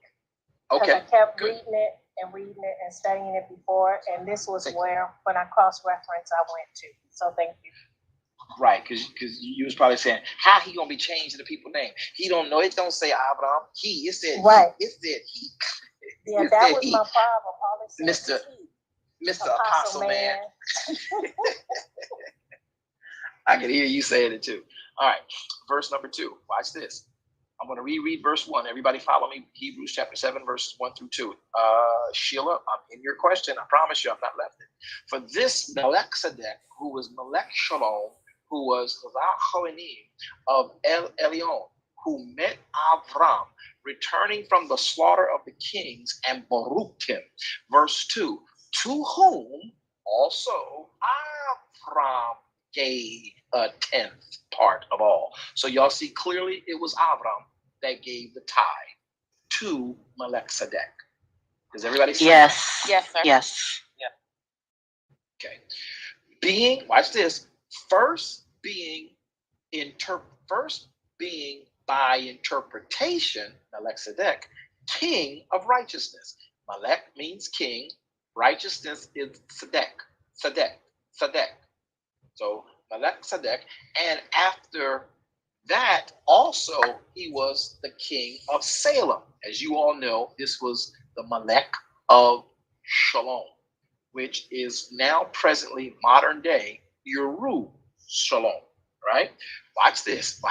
Because I kept reading it and studying it before, and this was where, when I cross-reference, I went to. So thank you. Right, because you was probably saying, how he gonna be changing the people's name? He don't know. It don't say Abraham. It said right. It said he. Yeah, that was my problem. All it said Mr. Apostle man. I can hear you saying it too. All right, verse number 2. Watch this. I'm going to reread verse 1. Everybody follow me. Hebrews chapter 7, verses 1 through 2. Sheila, I'm in your question. I promise you, I've not left it. For this Melchizedek, who was Melech Shalom, who was Zachoinim of El Elyon, who met Avram, returning from the slaughter of the kings, and baruched him. Verse 2. To whom also Avram gave a tenth part of all. So y'all see clearly it was Avram that gave the tithe to Melchizedek. Does everybody see? Yes. Yes, sir. Yes. Okay. Watch this. First being by interpretation, Melchizedek, king of righteousness. Melech means king. Righteousness is Sadek. So Melchizedek, and after that also he was the king of Salem. As you all know, this was the Melech of Shalom, which is now presently modern day Yerushalom. right? Watch this,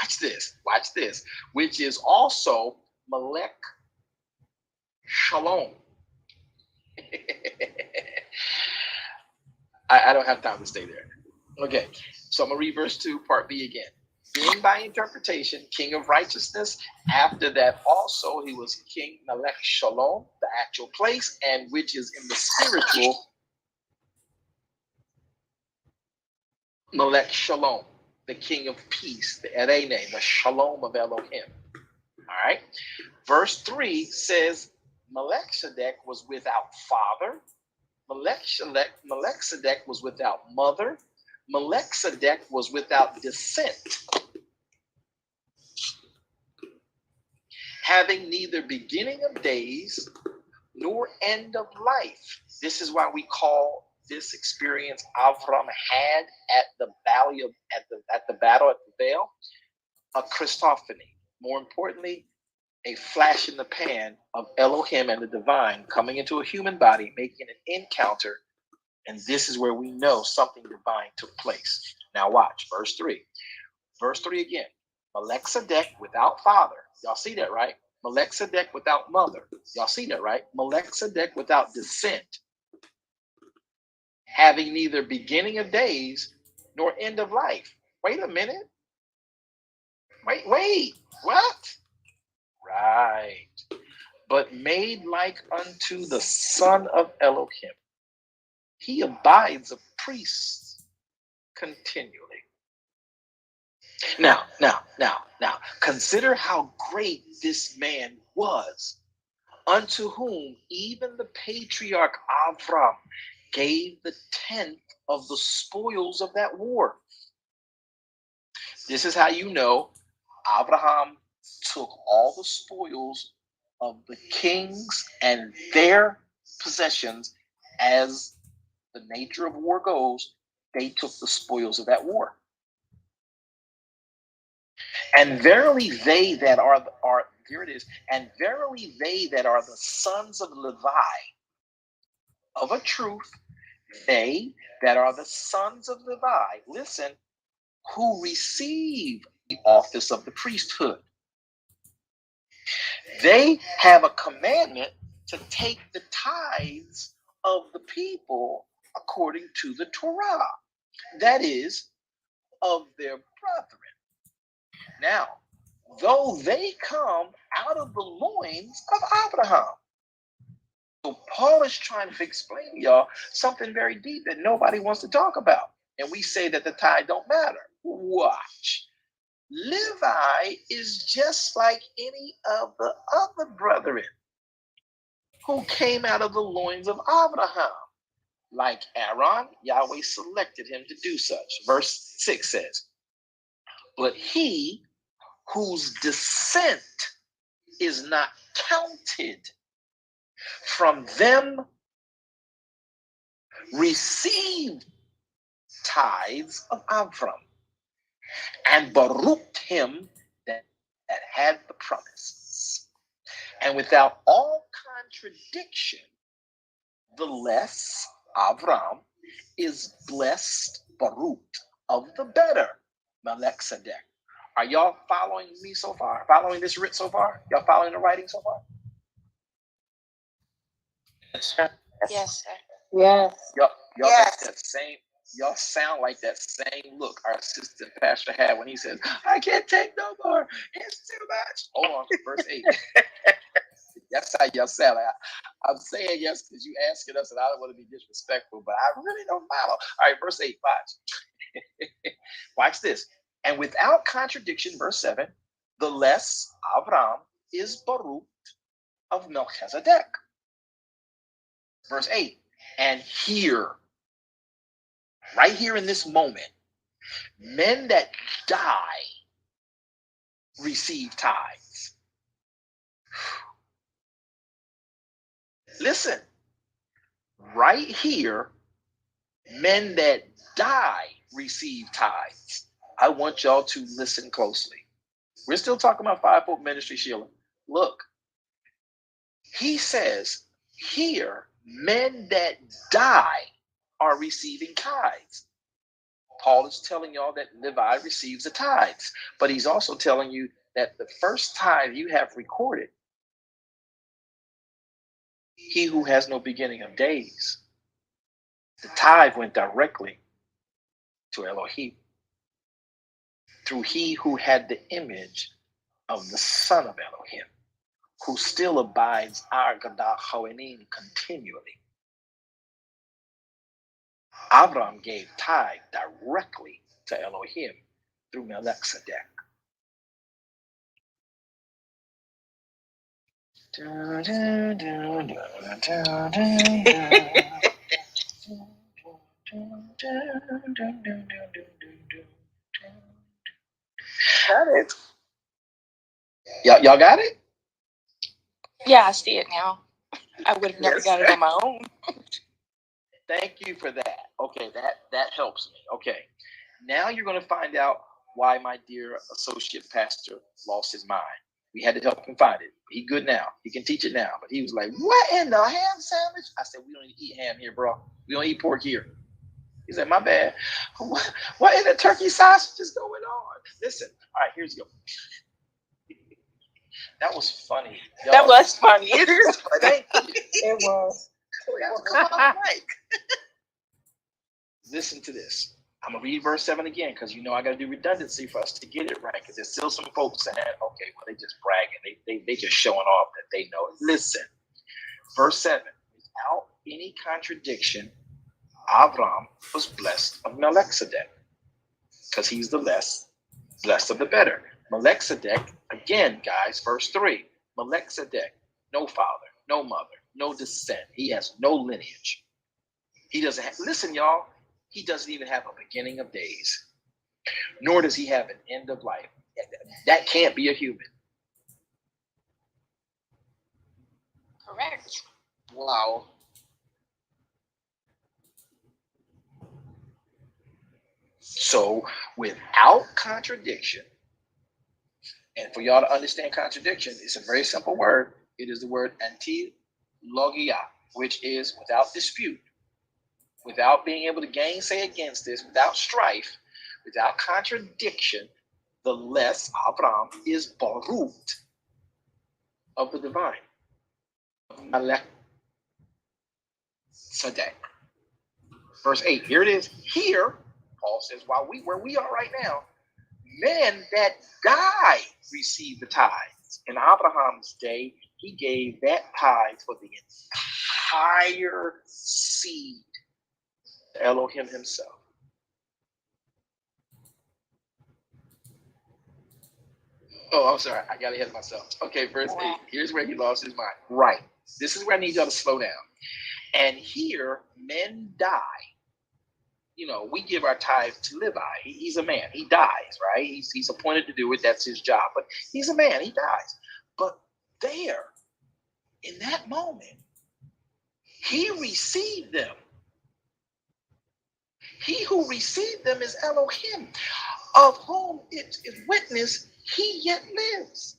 which is also Melech Shalom. I don't have time to stay there. Okay, so I'm gonna read verse 2, part B again. Being by interpretation king of righteousness, after that also he was king Melech Shalom, the actual place, and which is in the spiritual Melech Shalom, the king of peace, the Erene, the Shalom of Elohim. All right. Verse 3 says Melchizedek was without father. Melchizedek was without mother. Melchizedek was without descent, having neither beginning of days nor end of life. This is why we call this experience Avram had at the valley of at the battle at the Veil a Christophany. More importantly, a flash in the pan of Elohim and the divine coming into a human body, making an encounter. And this is where we know something divine took place. Now watch verse 3. Verse 3 again. Melchizedek without father. Y'all see that, right? Melchizedek without mother. Y'all see that, right? Melchizedek without descent. Having neither beginning of days nor end of life. Wait a minute. Wait. What? Right. But made like unto the Son of Elohim. He abides a priest continually. Now, consider how great this man was, unto whom even the patriarch Avram gave the 10th of the spoils of that war. This is how you know Abraham took all the spoils of the kings and their possessions. As the nature of war goes, they took the spoils of that war. And verily they that are here it is, and verily they that are the sons of Levi, of a truth, they that are the sons of Levi, listen, who receive the office of the priesthood. They have a commandment to take the tithes of the people according to the Torah, that is, of their brethren. Now, though they come out of the loins of Abraham. So Paul is trying to explain to y'all something very deep that nobody wants to talk about. And we say that the tithe don't matter. Watch. Levi is just like any of the other brethren who came out of the loins of Abraham. Like Aaron, Yahweh selected him to do such. Verse 6 says, but he whose descent is not counted from them received tithes of Avram and baruched him that had the promise. And without all contradiction, the less Avram is blessed, baruched, of the better Melchizedek. Are y'all following me so far? Following this writ so far? Y'all following the writing so far? Yes, sir. Yes. Y'all Yes. got that same. Y'all sound like that same look our assistant pastor had when he says, "I can't take no more. It's too much." Hold on, verse 8. That's how y'all sound. I'm saying yes because you asking us, and I don't want to be disrespectful, but I really don't follow. All right, verse 8. Watch. Watch this. And without contradiction, verse 7, the less Avram is baruched of Melchizedek. Verse 8, and here, right here in this moment, men that die receive tithes. Listen, right here, men that die receive tithes. I want y'all to listen closely. We're still talking about fivefold ministry, Sheila. Look, he says here, men that die are receiving tithes. Paul is telling y'all that Levi receives the tithes, but he's also telling you that the first tithe you have recorded, he who has no beginning of days, the tithe went directly to Elohim through he who had the image of the Son of Elohim, who still abides our Gadah Hawanim continually. Abraham gave tithe directly to Elohim through Melchizedek. Got it. Y'all got it? Yeah, I see it now. I would have never Yes. got it on my own. Thank you for that. Okay, that helps me. Okay. Now you're going to find out why my dear associate pastor lost his mind. We had to help him find it. He good now. He can teach it now. But he was like, what in the ham sandwich? I said, we don't eat ham here, bro. We don't eat pork here. He said, my bad. What in the turkey sausage is going on? Listen, all right, here's the go. That was funny. Y'all. That was funny. It is funny. It was. Listen to this. I'm gonna read verse 7 again because you know I gotta do redundancy for us to get it right. Because there's still some folks saying, okay, well they just bragging, they just showing off that they know it. Listen, verse 7. Without any contradiction, Avram was blessed of Melchizedek because he's the less blessed of the better. Melchizedek, again, guys, verse 3. Melchizedek, no father, no mother, no descent. He has no lineage. He doesn't have, listen, y'all, he doesn't even have a beginning of days, nor does he have an end of life. That can't be a human. Correct. Wow. So, without contradiction, and for y'all to understand contradiction, it's a very simple word. It is the word antilogia, which is without dispute, without being able to gainsay against this, without strife, without contradiction. The less Abraham is barut of the divine. Melchizedek. Verse 8, here it is. Here, Paul says, where we are right now, men that die receive the tithes. In Abraham's day, he gave that tithe for the entire seed, Elohim himself. Oh, I'm sorry. I got ahead of myself. Okay, verse 8. Here's where he lost his mind. Right. This is where I need y'all to slow down. And here, men die. You know, we give our tithe to Levi. He's a man. He dies, right? He's appointed to do it. That's his job. But he's a man. He dies. But there, in that moment, he received them. He who received them is Elohim, of whom it is witness he yet lives.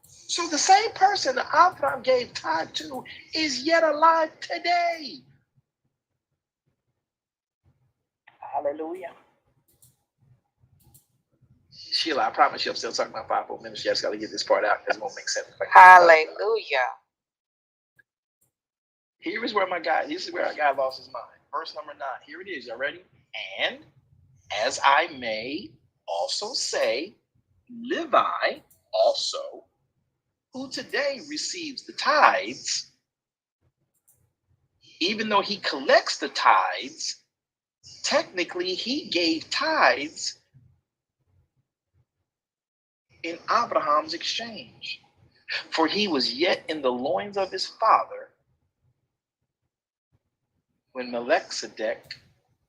So the same person that Abraham gave tithe to is yet alive today. Hallelujah. Sheila, I promise you I'm still talking about 5 minutes. You just got to get this part out because it won't make sense. Hallelujah. Here is where this is where our guy lost his mind. Verse number 9. Here it is. Y'all ready? And as I may also say, Levi also, who today receives the tithes, even though he collects the tithes, technically he gave tithes in Abraham's exchange. For he was yet in the loins of his father when Melchizedek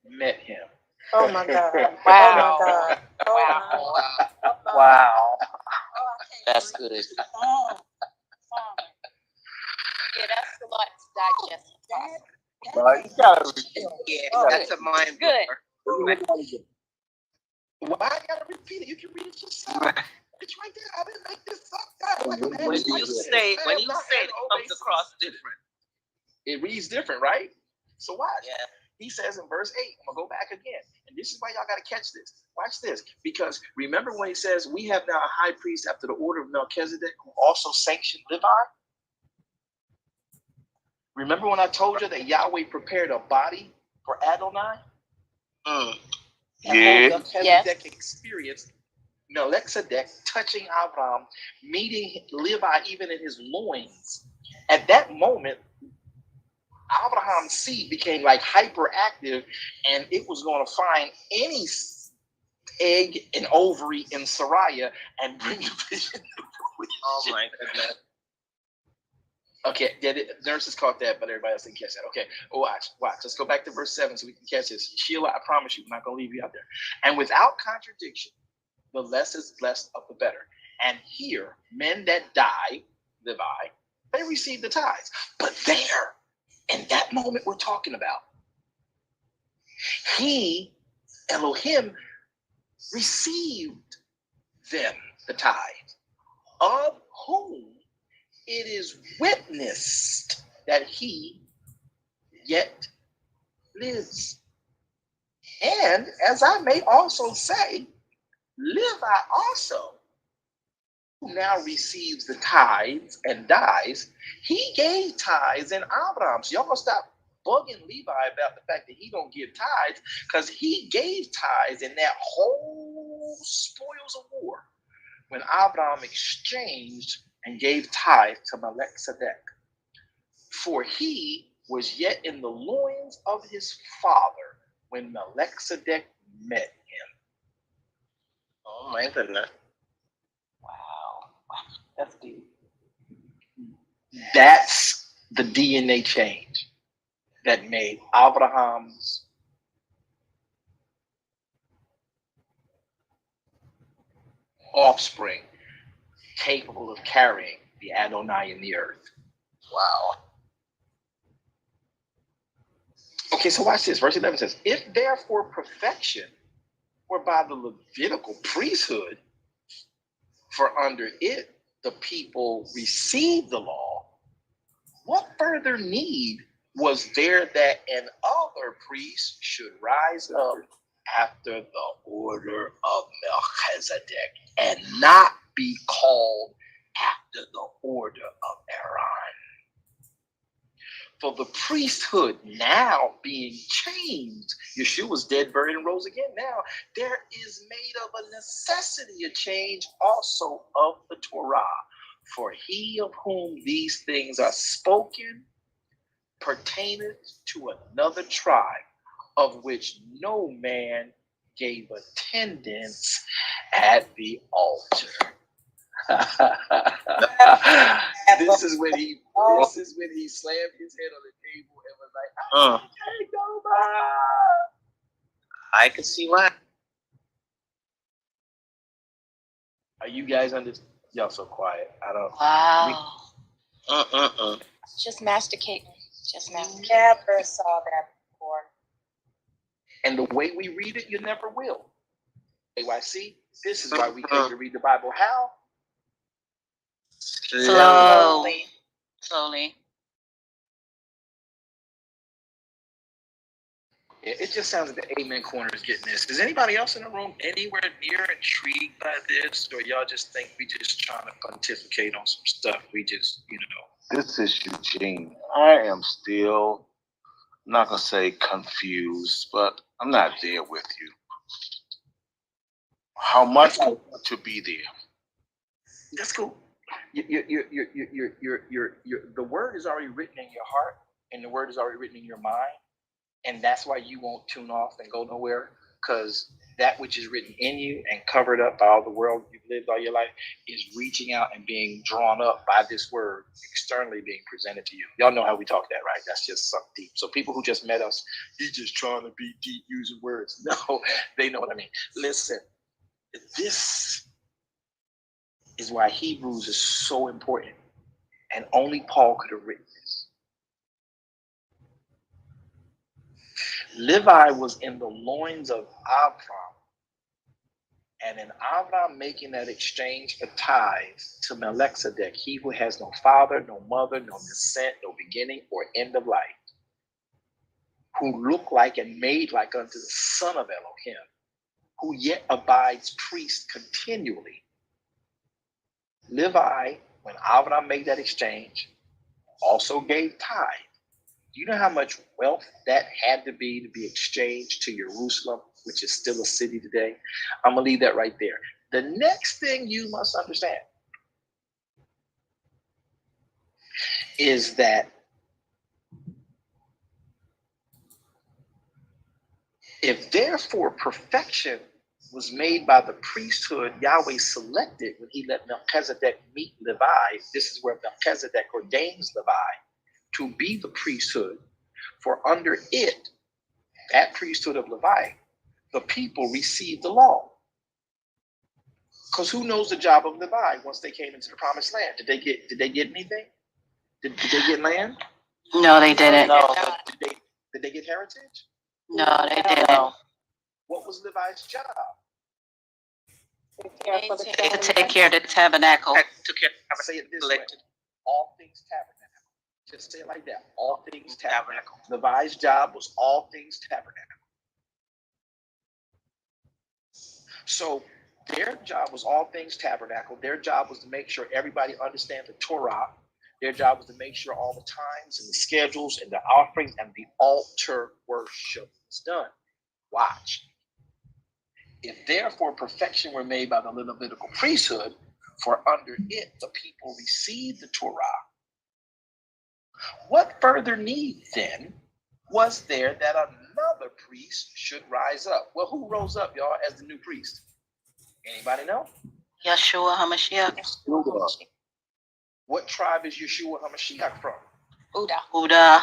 met him. Oh my God. Wow. Oh my God. Wow. Wow. That's good. Yeah, that's a lot to digest. You gotta Yeah, Oh. that's a mind Good. blower. Why I gotta repeat it? You can read it yourself. It's right there. I didn't make this up. When you say it comes across different. it reads different, right? So why? Yeah. He says in verse 8, I'm going to go back again. And this is why y'all got to catch this. Watch this. Because remember when he says, we have now a high priest after the order of Melchizedek who also sanctioned Levi? Remember when I told you that Yahweh prepared a body for Adonai? And Yeah. Melchizedek experienced Melchizedek touching Abraham, meeting Levi even in his loins. At that moment, Abraham's seed became like hyperactive, and it was going to find any egg and ovary in Sariah and bring the vision. Oh my goodness. Okay, nurses caught that, but everybody else didn't catch that. Okay, watch. Let's go back to verse 7 so we can catch this. Sheila, I promise you, I'm not going to leave you out there. And without contradiction, the less is blessed of the better. And here, men that die, Levi, they receive the tithes. But there, in that moment we're talking about, he, Elohim, received them, the tithe, of whom it is witnessed that he yet lives. And as I may also say, Levi also, who now receives the tithes and dies, he gave tithes in Abraham. So y'all gonna stop bugging Levi about the fact that he don't give tithes, because he gave tithes in that whole spoils of war when Abraham exchanged and gave tithe to Melchizedek. For he was yet in the loins of his father when Melchizedek met him. Oh my goodness. Wow. That's deep. That's the DNA change that made Abraham's offspring capable of carrying the Adonai in the earth. Wow. Okay, so watch this. Verse 11 says, if therefore perfection were by the Levitical priesthood, for under it the people received the law, what further need was there that another priest should rise up after the order of Melchizedek and not be called after the order of Aaron? For the priesthood now being changed, Yeshua's dead, buried, and rose again. Now there is made of a necessity a change also of the Torah. For he of whom these things are spoken pertaineth to another tribe, of which no man gave attendance at the altar. This is when he slammed his head on the table and was like, take over. I could see why. Are you guys y'all so quiet? I don't. Wow. Just masticating. Never saw that before. And the way we read it, you never will. AYC, this is why we take to read the Bible. How? Slowly. It just sounds like the Amen Corner is getting this. Is anybody else in the room anywhere near intrigued by this? Or y'all just think we just trying to pontificate on some stuff? We just, This is Eugene. I am still, I'm not going to say confused, but I'm not there with you. How much to be there? That's cool. The word is already written in your heart, and the word is already written in your mind. And that's why you won't tune off and go nowhere, because that which is written in you and covered up by all the world you've lived all your life is reaching out and being drawn up by this word externally being presented to you. Y'all know how we talk that, right? That's just something deep. So people who just met us, he's just trying to be deep using words. No, they know what I mean. Listen, this is why Hebrews is so important. And only Paul could have written this. Levi was in the loins of Abraham, and in Abraham making that exchange for tithes to Melchizedek, he who has no father, no mother, no descent, no beginning or end of life, who look like and made like unto the Son of Elohim, who yet abides priest continually. Levi, when Avram made that exchange, also gave tithe. Do you know how much wealth that had to be exchanged to Jerusalem, which is still a city today? I'm going to leave that right there. The next thing you must understand is that if therefore perfection was made by the priesthood Yahweh selected when he let Melchizedek meet Levi, this is where Melchizedek ordains Levi to be the priesthood, for under it, that priesthood of Levi, the people received the law. Because who knows the job of Levi once they came into the promised land? Did they get anything? Did they get land? No, they didn't. No. Did they get heritage? No, they didn't. What was Levi's job? They could take care of the tabernacle. Say it this way. All things tabernacle. Just say it like that. All things tabernacle. Levi's job was all things tabernacle. So their job was all things tabernacle. Their job was to make sure everybody understand the Torah. Their job was to make sure all the times and the schedules and the offerings and the altar worship was done. Watch. If therefore perfection were made by the Levitical priesthood, for under it the people received the Torah, what further need then was there that another priest should rise up? Well, who rose up, y'all, as the new priest? Anybody know? Yeshua HaMashiach. What tribe is Yeshua HaMashiach from? Uda.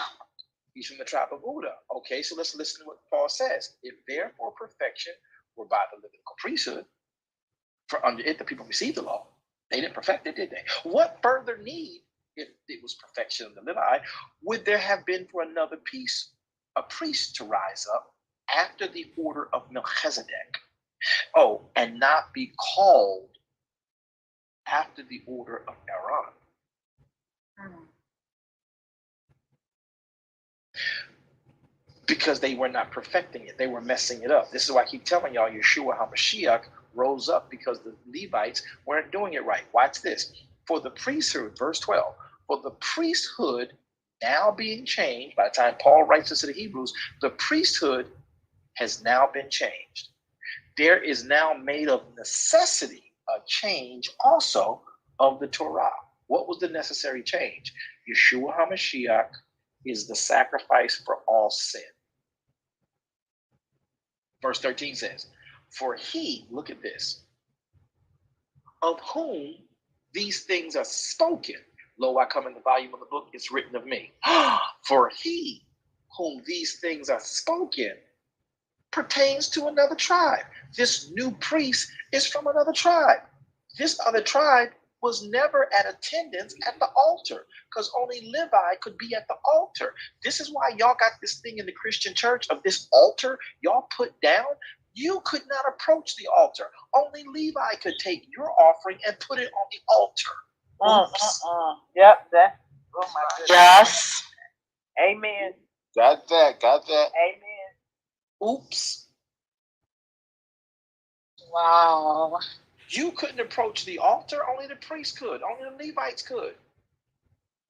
He's from the tribe of Uda. Okay, so let's listen to what Paul says. If therefore perfection were by the Levitical priesthood, for under it the people received the law, they didn't perfect it, did they? What further need, if it was perfection of the Levi, would there have been for another piece, a priest to rise up after the order of Melchizedek? Oh, and not be called after the order of Aaron. Because they were not perfecting it. They were messing it up. This is why I keep telling y'all Yeshua HaMashiach rose up because the Levites weren't doing it right. Watch this. For the priesthood, verse 12, for the priesthood now being changed, by the time Paul writes this to the Hebrews, the priesthood has now been changed. There is now made of necessity a change also of the Torah. What was the necessary change? Yeshua HaMashiach is the sacrifice for all sin. Verse 13 says, for he, look at this, of whom these things are spoken. Lo, I come in the volume of the book, it's written of me. For he, whom these things are spoken, pertains to another tribe. This new priest is from another tribe. This other tribe was never at attendance at the altar because only Levi could be at the altar. This is why y'all got this thing in the Christian church of this altar y'all put down. You could not approach the altar. Only Levi could take your offering and put it on the altar. Oops. Yep, that. Oh my goodness. Yes. Amen. Got that. Amen. Oops. Wow. You couldn't approach the altar, only the priest could, only the Levites could.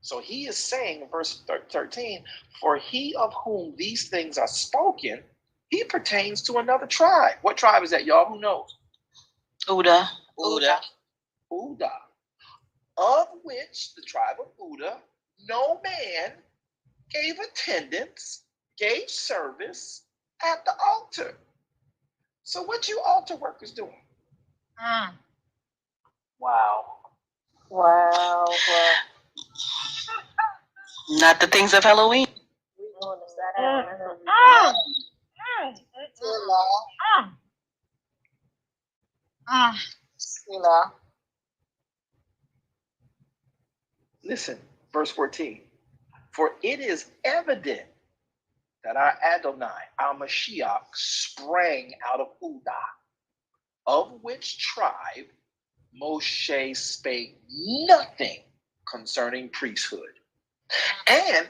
So he is saying in verse 13, for he of whom these things are spoken, he pertains to another tribe. What tribe is that, y'all? Who knows? Uda. Uda. Of which, the tribe of Uda, no man gave attendance, gave service at the altar. So what you altar workers doing? Wow. Not the things of Halloween. Listen, verse 14. For it is evident that our Adonai, our Mashiach, sprang out of Uda, of which tribe Moshe spake nothing concerning priesthood. And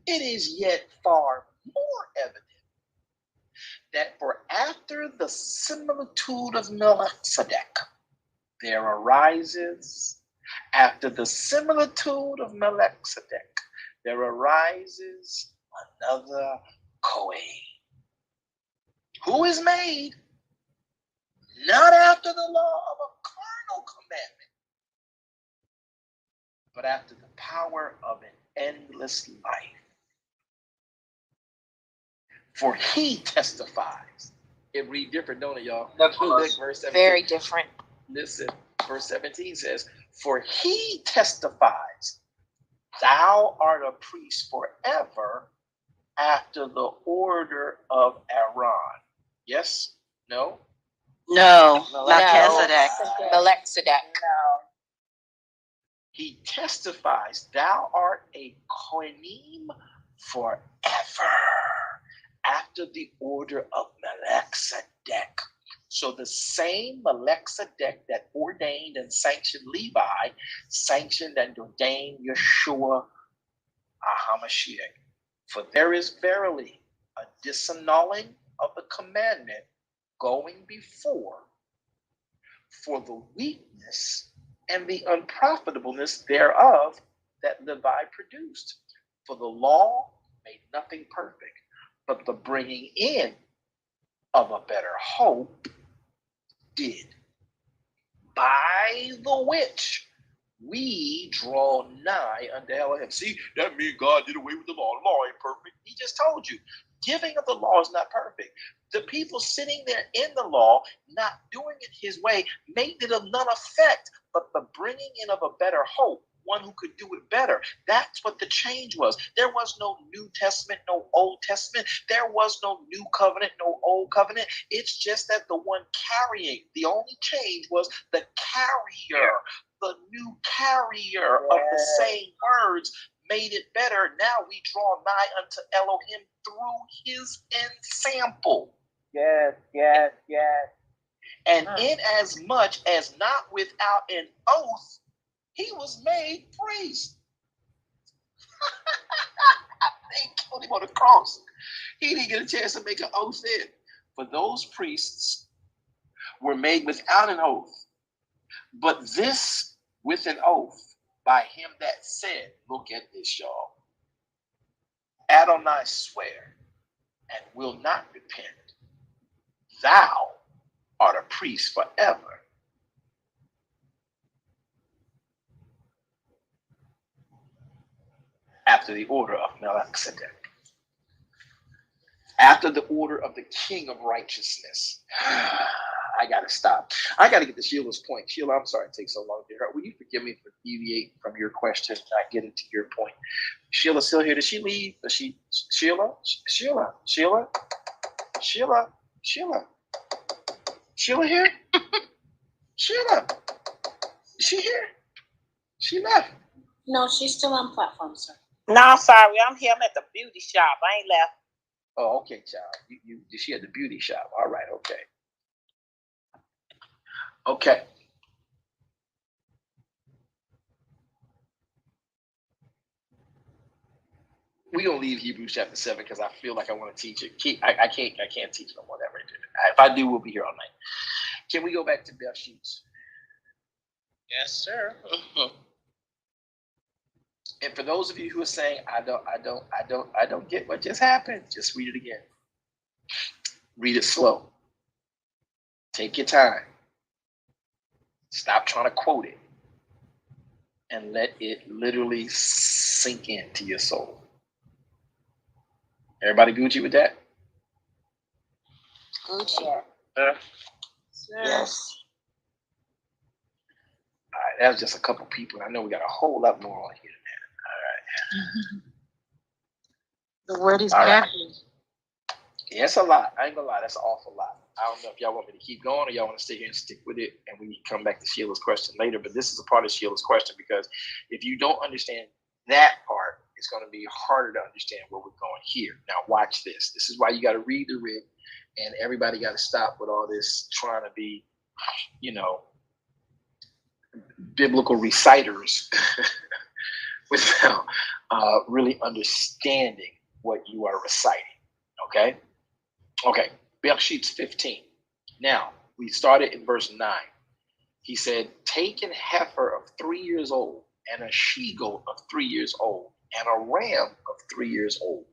it is yet far more evident that for after the similitude of Melchizedek, there arises, after the similitude of Melchizedek, there arises another Kohen, who is made not after the law of a carnal commandment, but after the power of an endless life. For he testifies. It read different, don't it, y'all? That's Look, verse 17. very different. Listen, verse 17 says, for he testifies, thou art a priest forever after the order of Aaron. Yes? No? No, No. Melchizedek. Melchizedek. He testifies, thou art a Kohanim forever after the order of Melchizedek. So the same Melchizedek that ordained and sanctioned Levi, sanctioned and ordained Yeshua HaMashiach. For there is verily a disannulling of the commandment going before, for the weakness and the unprofitableness thereof that Levi produced. For the law made nothing perfect, but the bringing in of a better hope did, by the which we draw nigh unto Elohim. See, that means God did away with the law. The law ain't perfect. He just told you. Giving of the law is not perfect. The people sitting there in the law, not doing it his way, made it of none effect, but the bringing in of a better hope, one who could do it better. That's what the change was. There was no New Testament, no Old Testament. There was no New Covenant, no Old Covenant. It's just that the one carrying, the only change was the carrier, the new carrier of the same words made it better. Now we draw nigh unto Elohim through his ensample. Yes. And in as much as not without an oath, he was made priest. They killed him on the cross. He didn't get a chance to make an oath then. For those priests were made without an oath, but this with an oath by him that said, look at this, y'all. Adonai swear and will not repent. Thou art a priest forever. After the order of Melchizedek. After the order of the King of Righteousness. I gotta stop. I gotta get to Sheila's point. Sheila, I'm sorry it takes so long to hear. Will you forgive me for deviating from your question and not getting to your point? Sheila's still here. Did she leave? Does she? Sheila? Sheila here? Sheila? Is she here? She left. No, she's still on platform, sir. No, I'm sorry. I'm here. I'm at the beauty shop. I ain't left. Oh, okay, child. She at the beauty shop. All right, okay. Okay. We're gonna leave Hebrews chapter 7 because I feel like I want to teach it. I can't teach no more that right there. If I do, we'll be here all night. Can we go back to Bereshit? Yes, sir. And for those of you who are saying, I don't get what just happened, just read it again. Read it slow. Take your time. Stop trying to quote it. And let it literally sink into your soul. Everybody Gucci with that? Gucci. Yes. All right, that was just a couple people. I know we got a whole lot more on here, man. All right. The word is All right. careful. Yeah, it's a lot. I ain't gonna lie, that's an awful lot. I don't know if y'all want me to keep going or y'all want to stay here and stick with it and we come back to Sheila's question later. But this is a part of Sheila's question because if you don't understand that part, it's going to be harder to understand where we're going here. Now watch this. This is why you got to read the writ and everybody got to stop with all this trying to be, biblical reciters without really understanding what you are reciting. Okay? Okay, Bereshit 15. Now, we started in verse 9. He said, take an heifer of 3 years old, and a she-goat of 3 years old, and a ram of 3 years old,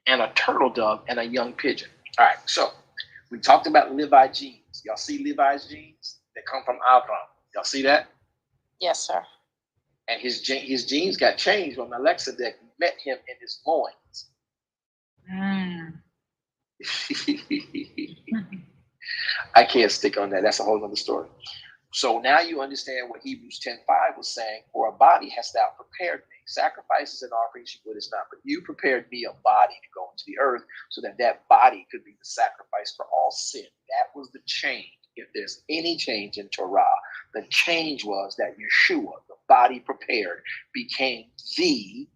and a turtle dove, and a young pigeon. All right, so we talked about Levi genes. Y'all see Levi's genes? They come from Avram. Y'all see that? Yes, sir. And his genes got changed when Melchizedek met him in his loins. I can't stick on that. That's a whole other story. So now you understand what Hebrews 10:5 was saying. For a body hast thou prepared me. Sacrifices and offerings you would is not, but you prepared me a body to go into the earth so that that body could be the sacrifice for all sin. That was the change. If there's any change in Torah, the change was that Yeshua, the body prepared, became the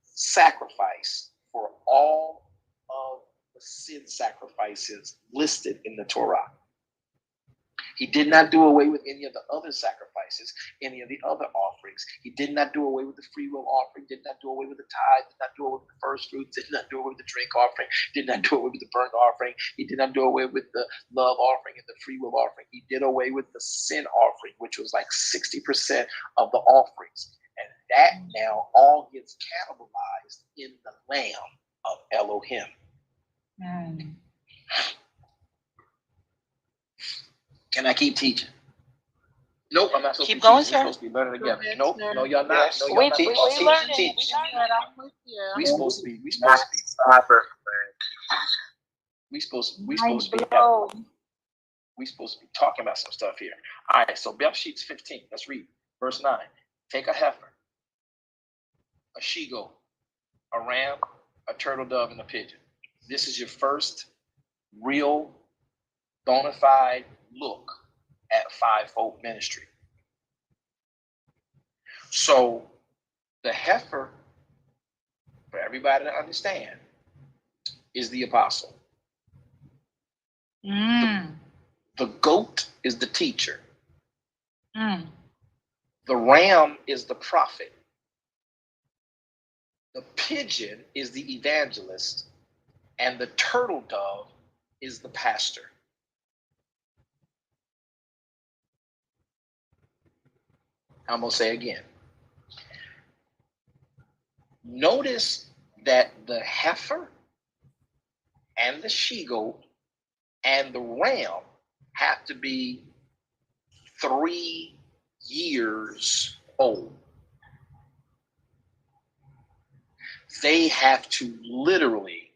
sacrifice for all of the sin sacrifices listed in the Torah. He did not do away with any of the other sacrifices, any of the other offerings. He did not do away with the free will offering, did not do away with the tithe, did not do away with the first fruits, did not do away with the drink offering, did not do away with the burnt offering. He did not do away with the love offering and the free will offering. He did away with the sin offering, which was like 60% of the offerings. And that now all gets cannibalized in the Lamb of Elohim. Can I keep teaching? Nope, I'm not supposed Keep to be going, teaching. We're sir. supposed to be learning together. Nope, no, you're not. Yes. No, We you're not. learning. We learning. We supposed to be. We supposed to be talking about some stuff here. All right, so Bereshit 15. Let's read verse 9. Take a heifer, a she-goat, a ram, a turtle dove, and a pigeon. This is your first real bona fide look at fivefold ministry. So the heifer, for everybody to understand, is the apostle. The goat is the teacher. The ram is the prophet. The pigeon is the evangelist. And the turtle dove is the pastor. I'm going to say again. Notice that the heifer and the she-goat and the ram have to be 3 years old. They have to literally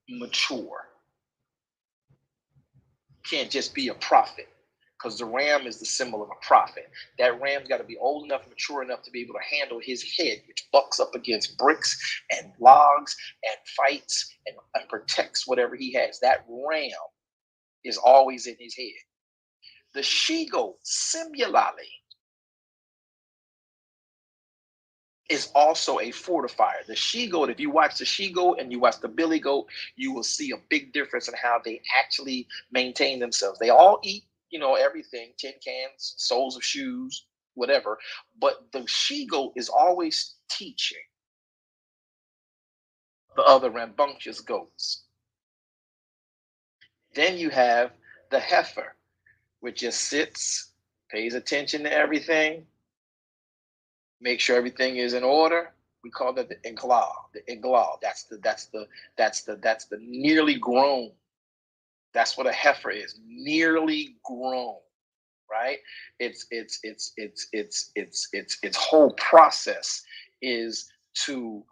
mature. Can't just be a prophet, because the ram is the symbol of a prophet. That ram's got to be old enough, mature enough to be able to handle his head, which bucks up against bricks and logs and fights and protects whatever he has. That ram is always in his head. The she-goat, similarly, is also a fortifier. The she-goat, if you watch the she-goat and you watch the billy goat, you will see a big difference in how they actually maintain themselves. They all eat, everything, tin cans, soles of shoes, whatever. But the she-goat is always teaching the other rambunctious goats. Then you have the heifer, which just sits, pays attention to everything, make sure everything is in order. We call that the iglal. The iglal. That's the nearly grown. That's what a heifer is. Nearly grown, right? Its whole process is to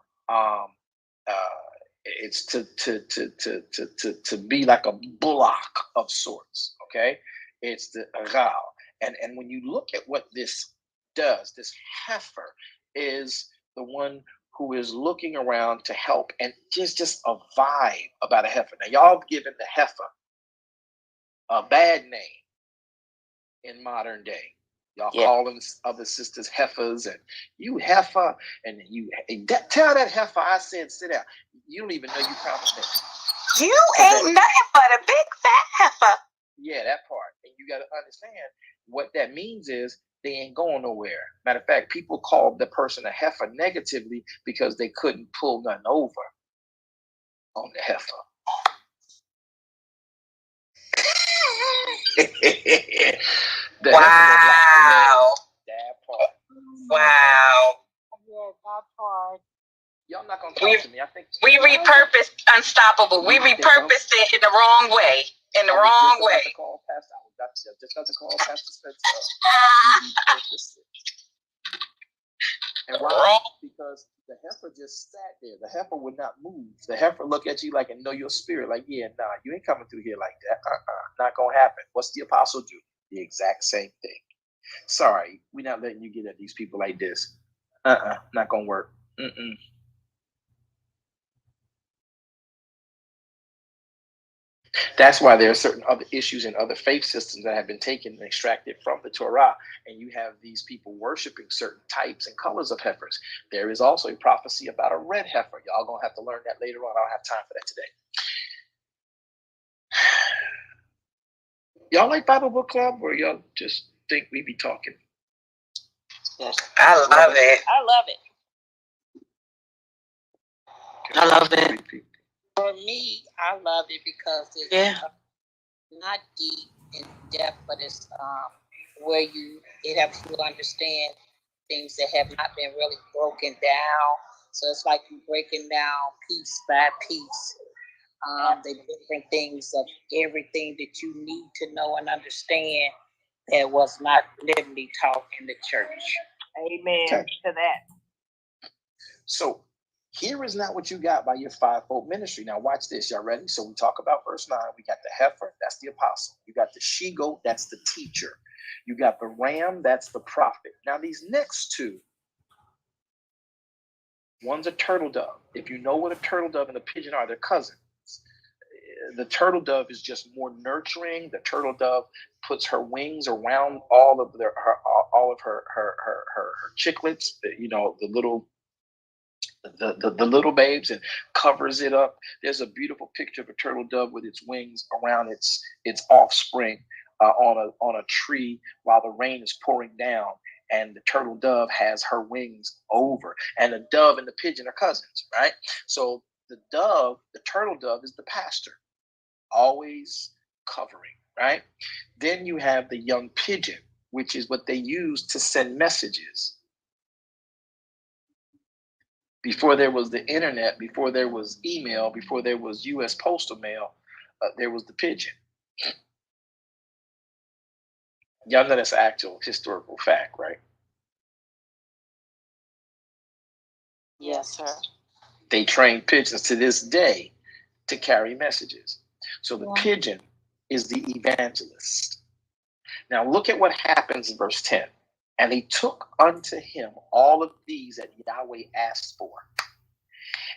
it's to be like a bullock of sorts. Okay, it's the ral. And when you look at what this does, this heifer is the one who is looking around to help, and just a vibe about a heifer. Now y'all giving the heifer a bad name in modern day. Y'all calling other sisters heifers, and you heifer, and tell that heifer I said sit down. You don't even know you complimented. You ain't nothing but a big fat heifer. Yeah, that part. And you got to understand what that means is they ain't going nowhere. Matter of fact, people called the person a heifer negatively because they couldn't pull nothing over on the heifer. The Wow. that part. Wow. Yeah, that part. Y'all not gonna talk to me. I think We repurposed Unstoppable. We repurposed it in the wrong way. In the wrong way. I was just about to call Pastor Spencer. We repurposed it. And why? Because the heifer just sat there. The heifer would not move. The heifer look at you like and know your spirit. Like, yeah, nah, you ain't coming through here like that. Not gonna happen. What's the apostle do? The exact same thing. Sorry, we're not letting you get at these people like this. Not gonna work. That's why there are certain other issues in other faith systems that have been taken and extracted from the Torah, and you have these people worshiping certain types and colors of heifers. There is also a prophecy about a red heifer. Y'all gonna have to learn that later on. I don't have time for that today. Y'all like Bible Book Club, or y'all just think we be talking? Yes. I love it. I love it. I love it. For me, I love it because it's not deep in depth, but it's where it helps you understand things that have not been really broken down. So it's like you breaking down piece by piece. The different things of everything that you need to know and understand that was not literally taught in the church. Amen Okay. to that. So here is not what you got by your fivefold ministry. Now watch this. Y'all ready? So we talk about verse 9. We got the heifer, that's the apostle. You got the she-goat, that's the teacher. You got the ram, that's the prophet. Now these next two, one's a turtle dove. If you know what a turtle dove and a pigeon are, they're cousins. The turtle dove is just more nurturing. The turtle dove puts her wings around all of her chicklets, the little babes, and covers it up. There's a beautiful picture of a turtle dove with its wings around its offspring on a tree while the rain is pouring down, and the turtle dove has her wings over. And the dove and the pigeon are cousins, right? So the turtle dove is the pastor, always covering, right? Then you have the young pigeon, which is what they use to send messages. Before there was the internet, before there was email, before there was U.S. postal mail, there was the pigeon. Y'all know that's actual historical fact, right? Yes, sir. They train pigeons to this day to carry messages. So the pigeon is the evangelist. Now look at what happens in verse 10. And he took unto him all of these that Yahweh asked for,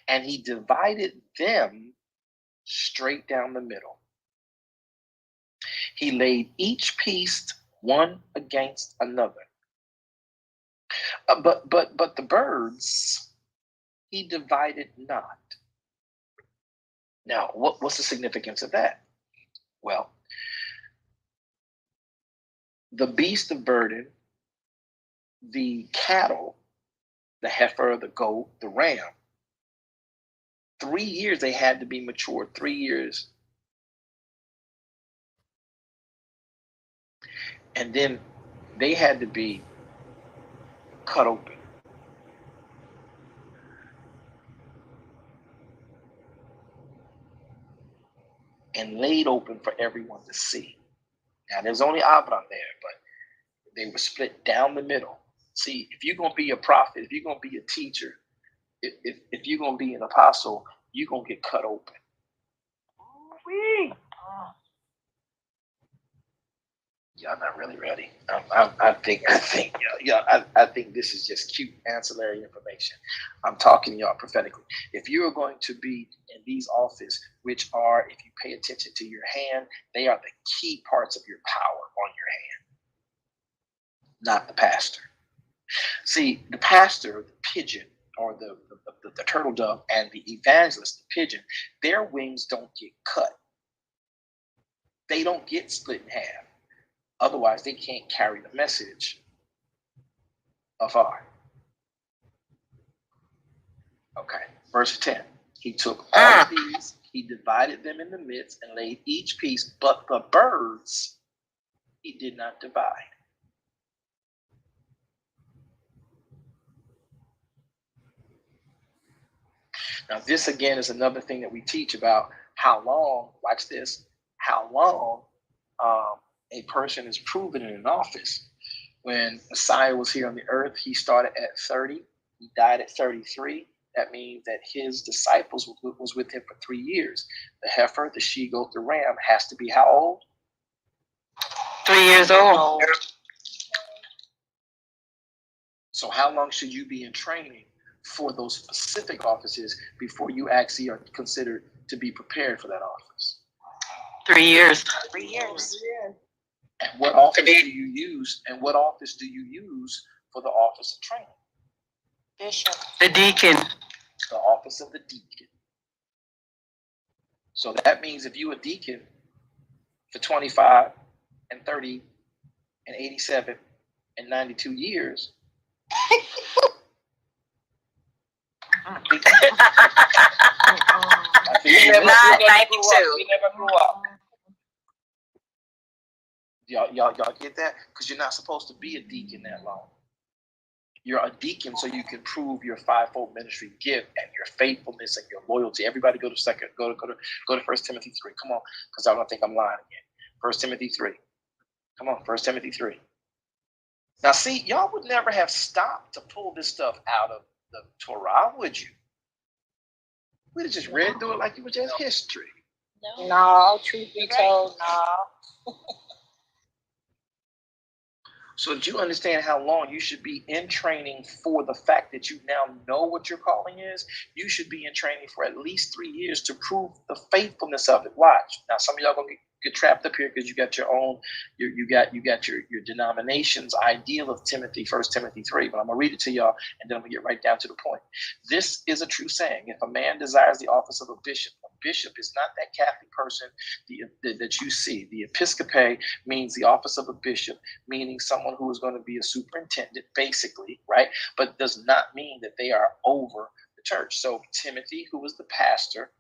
and he divided them straight down the middle. He laid each piece one against another. But the birds he divided not. Now, what's the significance of that? Well, the beast of burden, the cattle, the heifer, the goat, the ram, 3 years they had to be matured, 3 years. And then they had to be cut open. And laid open for everyone to see. Now, there's only Abraham there, but they were split down the middle. See, if you're going to be a prophet, if you're going to be a teacher, if you're going to be an apostle, you're going to get cut open. Y'all not really ready. I think this is just cute ancillary information. I'm talking to y'all prophetically. If you're going to be in these offices, which are, if you pay attention to your hand, they are the key parts of your power on your hand, not the pastor. See, the pastor, the pigeon, or the turtle dove, and the evangelist, the pigeon, their wings don't get cut. They don't get split in half. Otherwise, they can't carry the message afar. Okay, verse 10. He took all of these, he divided them in the midst and laid each piece, but the birds he did not divide. Now, this again is another thing that we teach about how long, watch this, how long a person is proven in an office. When Messiah was here on the earth, he started at 30, he died at 33. That means that his disciples was with him for 3 years. The heifer, the she-goat, the ram has to be how old? 3 years old. So how long should you be in training for those specific offices before you actually are considered to be prepared for that office? 3 years. 3 years. And what office do you use? And what office do you use for the office of training? Bishop. The deacon. The office of the deacon. So that means if you a deacon for 25 and 30 and 87 and 92 years, Not 92. You never grew up. Y'all get that? Because you're not supposed to be a deacon that long. You're a deacon so you can prove your fivefold ministry gift and your faithfulness and your loyalty. Everybody go to 1 Timothy 3. Come on, because I don't think I'm lying again. 1 Timothy 3. Come on, 1 Timothy 3. Now see, y'all would never have stopped to pull this stuff out of the Torah, would you? We'd have just read through it like it was just history. No, truth be told, no. So that you understand how long you should be in training for the fact that you now know what your calling is, you should be in training for at least 3 years to prove the faithfulness of it. Watch. Now, some of y'all gonna get trapped up here because you got your own, you got your denomination's ideal of Timothy, 1 Timothy 3. But I'm gonna read it to y'all, and then I'm gonna get right down to the point. This is a true saying: if a man desires the office of a bishop is not that Catholic person that you see. The episcope means the office of a bishop, meaning someone who is going to be a superintendent, basically, right? But does not mean that they are over the church. So Timothy, who was the pastor,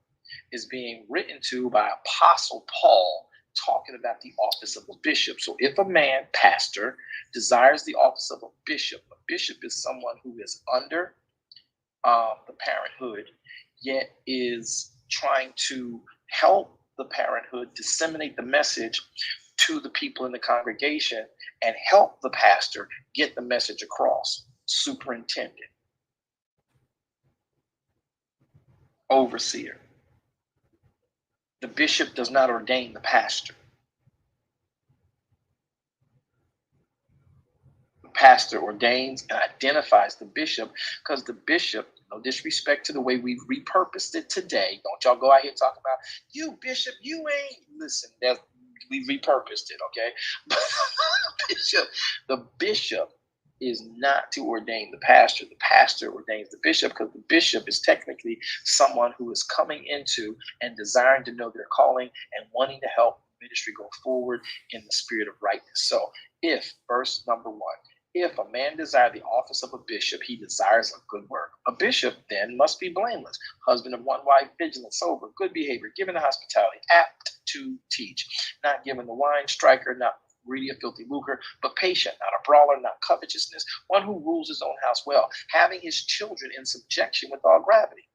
is being written to by Apostle Paul, talking about the office of a bishop. So if a man, pastor, desires the office of a bishop is someone who is under the parenthood, yet is trying to help the parenthood disseminate the message to the people in the congregation and help the pastor get the message across. Superintendent, overseer. The bishop does not ordain the pastor. The pastor ordains and identifies the bishop, because the bishop, no disrespect to the way we've repurposed it today. Don't y'all go out here talking about, you bishop, you ain't. Listen, we've repurposed it, okay? But the bishop is not to ordain the pastor. The pastor ordains the bishop, because the bishop is technically someone who is coming into and desiring to know their calling and wanting to help ministry go forward in the spirit of rightness. So if, verse number 1, if a man desire the office of a bishop, he desires a good work. A bishop then must be blameless, husband of one wife, vigilant, sober, good behavior, given to hospitality, apt to teach, not given to wine, striker, not greedy of filthy lucre, but patient, not a brawler, not covetousness, one who rules his own house well, having his children in subjection with all gravity.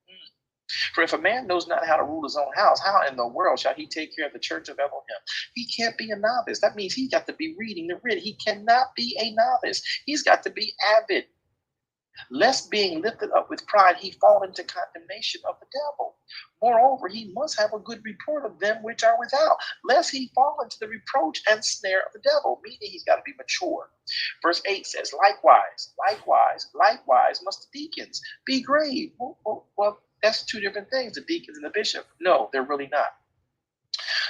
For if a man knows not how to rule his own house, how in the world shall he take care of the church of Elohim? He can't be a novice. That means he's got to be reading the writ. He cannot be a novice. He's got to be avid. Lest being lifted up with pride, he fall into condemnation of the devil. Moreover, he must have a good report of them which are without, lest he fall into the reproach and snare of the devil, meaning he's got to be mature. Verse 8 says, likewise must the deacons be grave. Well, that's two different things, the deacons and the bishop. No, they're really not.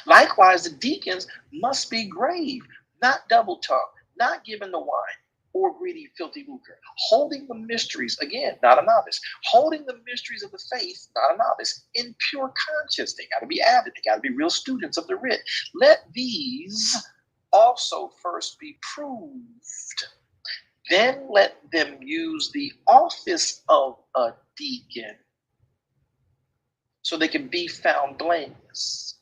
Likewise, the deacons must be grave, not double-tongued, not given to wine, or greedy, filthy lucre, holding the mysteries, again, not a novice, holding the mysteries of the faith, not a novice, in pure conscience. They got to be avid. They got to be real students of the writ. Let these also first be proved, Then let them use the office of a deacon so they can be found blameless.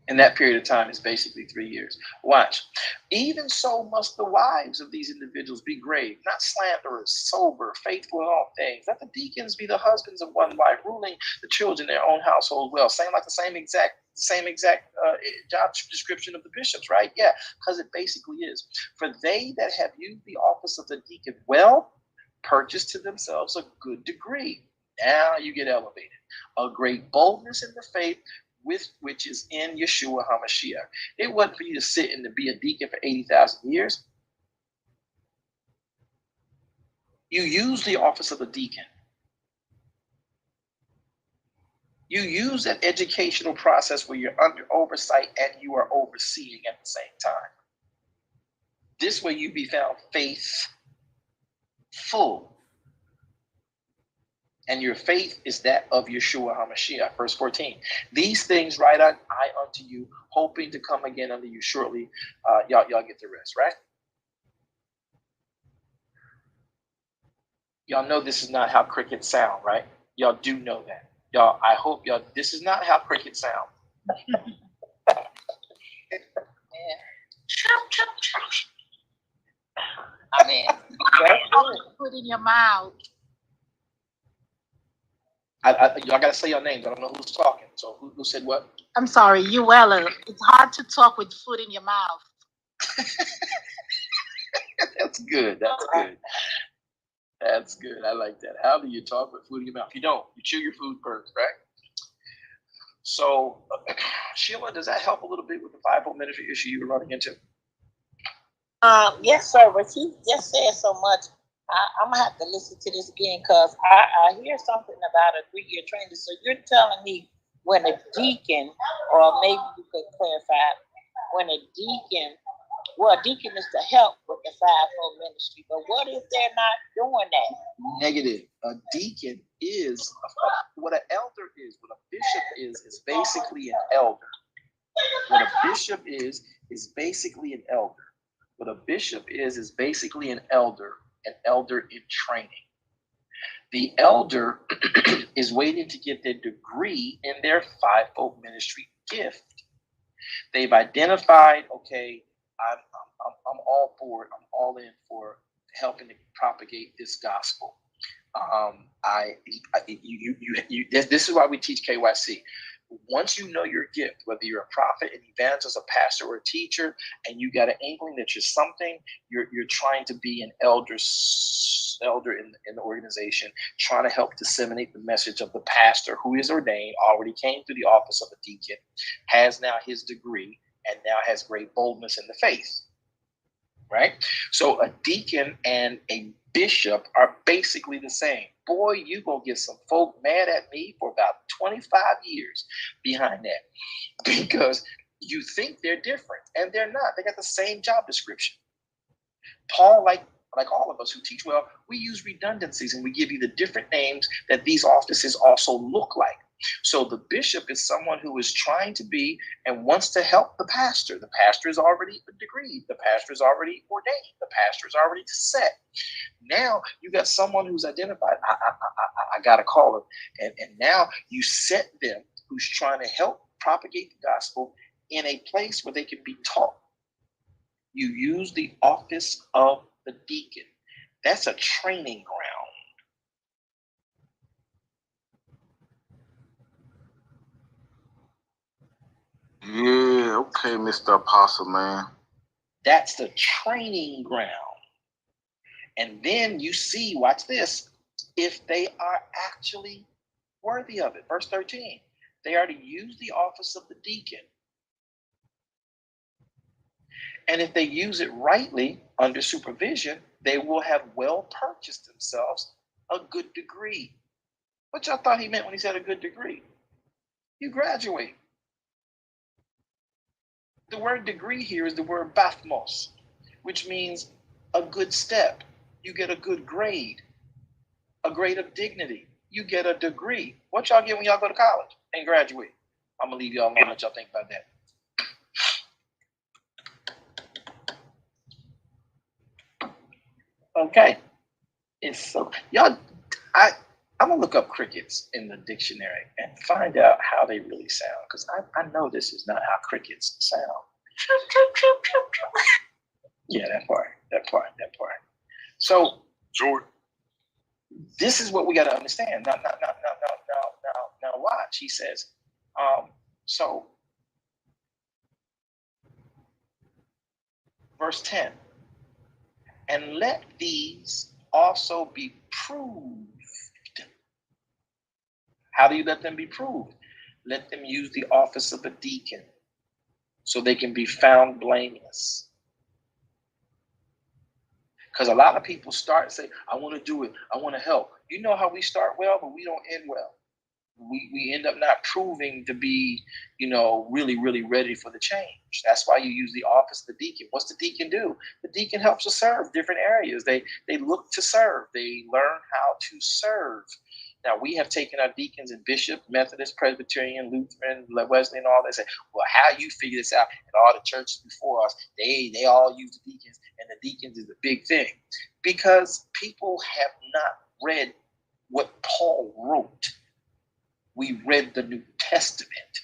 And that period of time is basically 3 years. Watch. Even so must the wives of these individuals be grave, not slanderers, sober, faithful in all things. Let the deacons be the husbands of one wife, ruling the children in their own household well. Same like the same exact job description of the bishops, right? Yeah, because it basically is. For they that have used the office of the deacon well, purchase to themselves a good degree. Now you get elevated. A great boldness in the faith, with which is in Yeshua HaMashiach. It wasn't for you to sit and to be a deacon for 80,000 years. You use the office of a deacon. You use that educational process where you're under oversight and you are overseeing at the same time. This way you be found faithful. And your faith is that of Yeshua HaMashiach. Verse 14. These things write I unto you, hoping to come again unto you shortly. Y'all get the rest, right? Y'all know this is not how crickets sound, right? Y'all do know that. Y'all, I hope y'all, this is not how crickets sound. I mean, Put in your mouth. Y'all got to say your names. I don't know who's talking. So who said what? I'm sorry, Uella. It's hard to talk with food in your mouth. That's good. That's good. That's good. I like that. How do you talk with food in your mouth? You don't. You chew your food first, right? So, Sheila, does that help a little bit with the fivefold ministry issue you were running into? yes, sir. But he just said so much. I'm gonna have to listen to this again because I hear something about a 3-year training. So you're telling me when a deacon, or maybe you could clarify, when a deacon, well, a deacon is to help with the fivefold ministry. But what if they're not doing that? Negative. A deacon is what an elder is. What a bishop is basically an elder. What a bishop is basically an elder. What a bishop is basically an elder in training. The elder is waiting to get their degree in their fivefold ministry gift. They've identified, okay, I'm all for it. I'm all in for helping to propagate this gospel. This is why we teach KYC. Once you know your gift, whether you're a prophet, an evangelist, a pastor, or a teacher, and you got an inkling that you're something, you're trying to be an elder in the organization, trying to help disseminate the message of the pastor who is ordained, already came through the office of a deacon, has now his degree, and now has great boldness in the faith. Right? So a deacon and a bishop are basically the same. Boy, you gonna get some folk mad at me for about 25 years behind that, because you think they're different and they're not. They got the same job description. Paul, like all of us who teach well, we use redundancies and we give you the different names that these offices also look like. So the bishop is someone who is trying to be and wants to help the pastor. The pastor is already degreed. The pastor is already ordained. The pastor is already set. Now you got someone who's identified. I got to call him. And now you set them who's trying to help propagate the gospel in a place where they can be taught. You use the office of the deacon. That's a training ground. Yeah, okay, Mr. Apostle, man. That's the training ground. And then you see, watch this, if they are actually worthy of it. Verse 13, they are to use the office of the deacon. And if they use it rightly under supervision, they will have well purchased themselves a good degree. What y'all thought he meant when he said a good degree? You graduate. The word degree here is the word bathmos, which means a good step. You get a good grade, a grade of dignity. You get a degree. What y'all get when y'all go to college and graduate? I'm gonna leave y'all alone. What y'all think about that? Okay. It's so y'all. I'm gonna look up crickets in the dictionary and find out how they really sound, because I know this is not how crickets sound. Yeah, that part. So, Jordan. this is what we got to understand. Now, watch. He says, so, verse 10, and let these also be proved. How do you let them be proved? Let them use the office of a deacon so they can be found blameless. Because a lot of people start and say, I want to do it. I want to help. You know how we start well, but we don't end well. We end up not proving to be, really, really ready for the change. That's why you use the office of the deacon. What's the deacon do? The deacon helps us serve different areas. They look to serve. They learn how to serve. Now, we have taken our deacons and bishops, Methodist, Presbyterian, Lutheran, Wesley, and all that. Say, well, how you figure this out? And all the churches before us, they all use the deacons, and the deacons is a big thing. Because people have not read what Paul wrote. We read the New Testament.